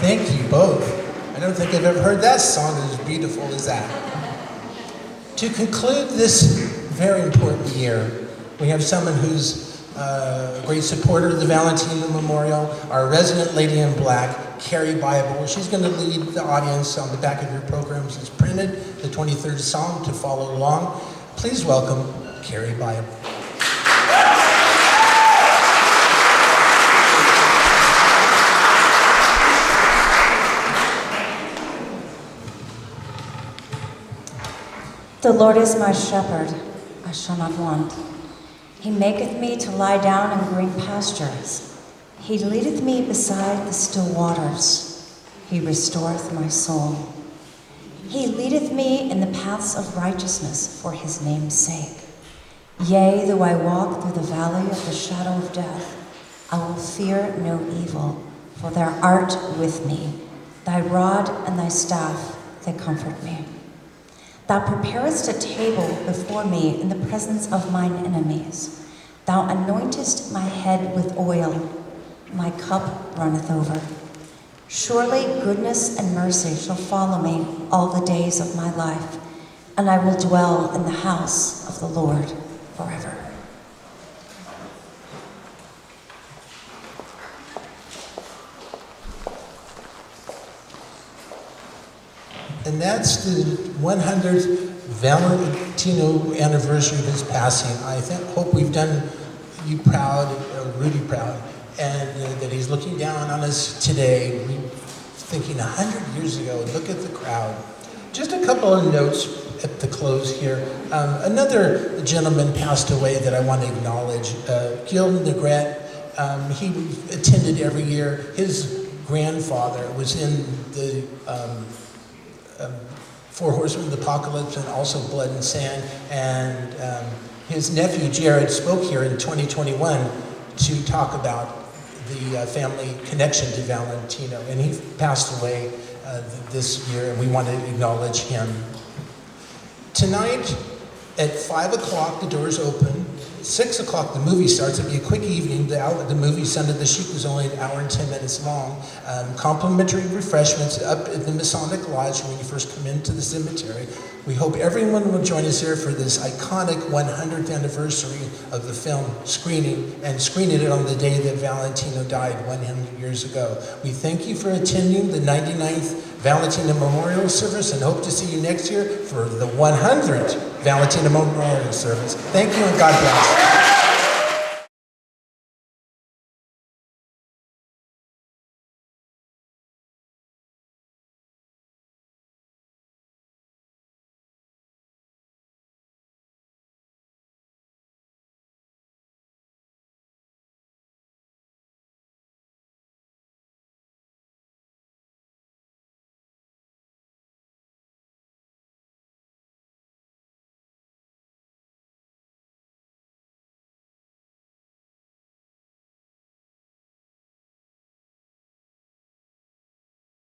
Thank you both. I don't think I've ever heard that song as beautiful as that. To conclude this very important year, we have someone who's a great supporter of the Valentino Memorial, our resident lady in black, Carrie Bible. She's going to lead the audience on the back of your programs as printed, the 23rd Psalm to follow along. Please welcome Carrie Bible. The Lord is my shepherd, I shall not want. He maketh me to lie down in green pastures. He leadeth me beside the still waters. He restoreth my soul. He leadeth me in the paths of righteousness for his name's sake. Yea, though I walk through the valley of the shadow of death, I will fear no evil, for thou art with me. Thy rod and thy staff, they comfort me. Thou preparest a table before me in the presence of mine enemies. Thou anointest my head with oil. My cup runneth over. Surely goodness and mercy shall follow me all the days of my life, and I will dwell in the house of the Lord forever. And that's the 100th Valentino anniversary of his passing. I hope we've done you proud, Rudy proud, and that he's looking down on us today, thinking 100 years ago, look at the crowd. Just a couple of notes at the close here. Another gentleman passed away that I want to acknowledge, Gil Negret. He attended every year. His grandfather was in the Four Horsemen of the Apocalypse and also Blood and Sand. And his nephew Jared spoke here in 2021 to talk about the family connection to Valentino. And he passed away this year, and we want to acknowledge him. Tonight at 5 o'clock, the doors open. 6 o'clock, the movie starts. It'll be a quick evening. The movie, Son of the Sheep, was only an hour and 10 minutes long. Complimentary refreshments up at the Masonic Lodge when you first come into the cemetery. We hope everyone will join us here for this iconic 100th anniversary of the film screening, and screening it on the day that Valentino died 100 years ago. We thank you for attending the 99th Valentino Memorial Service and hope to see you next year for the 100th Valentino Memorial Service. Thank you and God bless.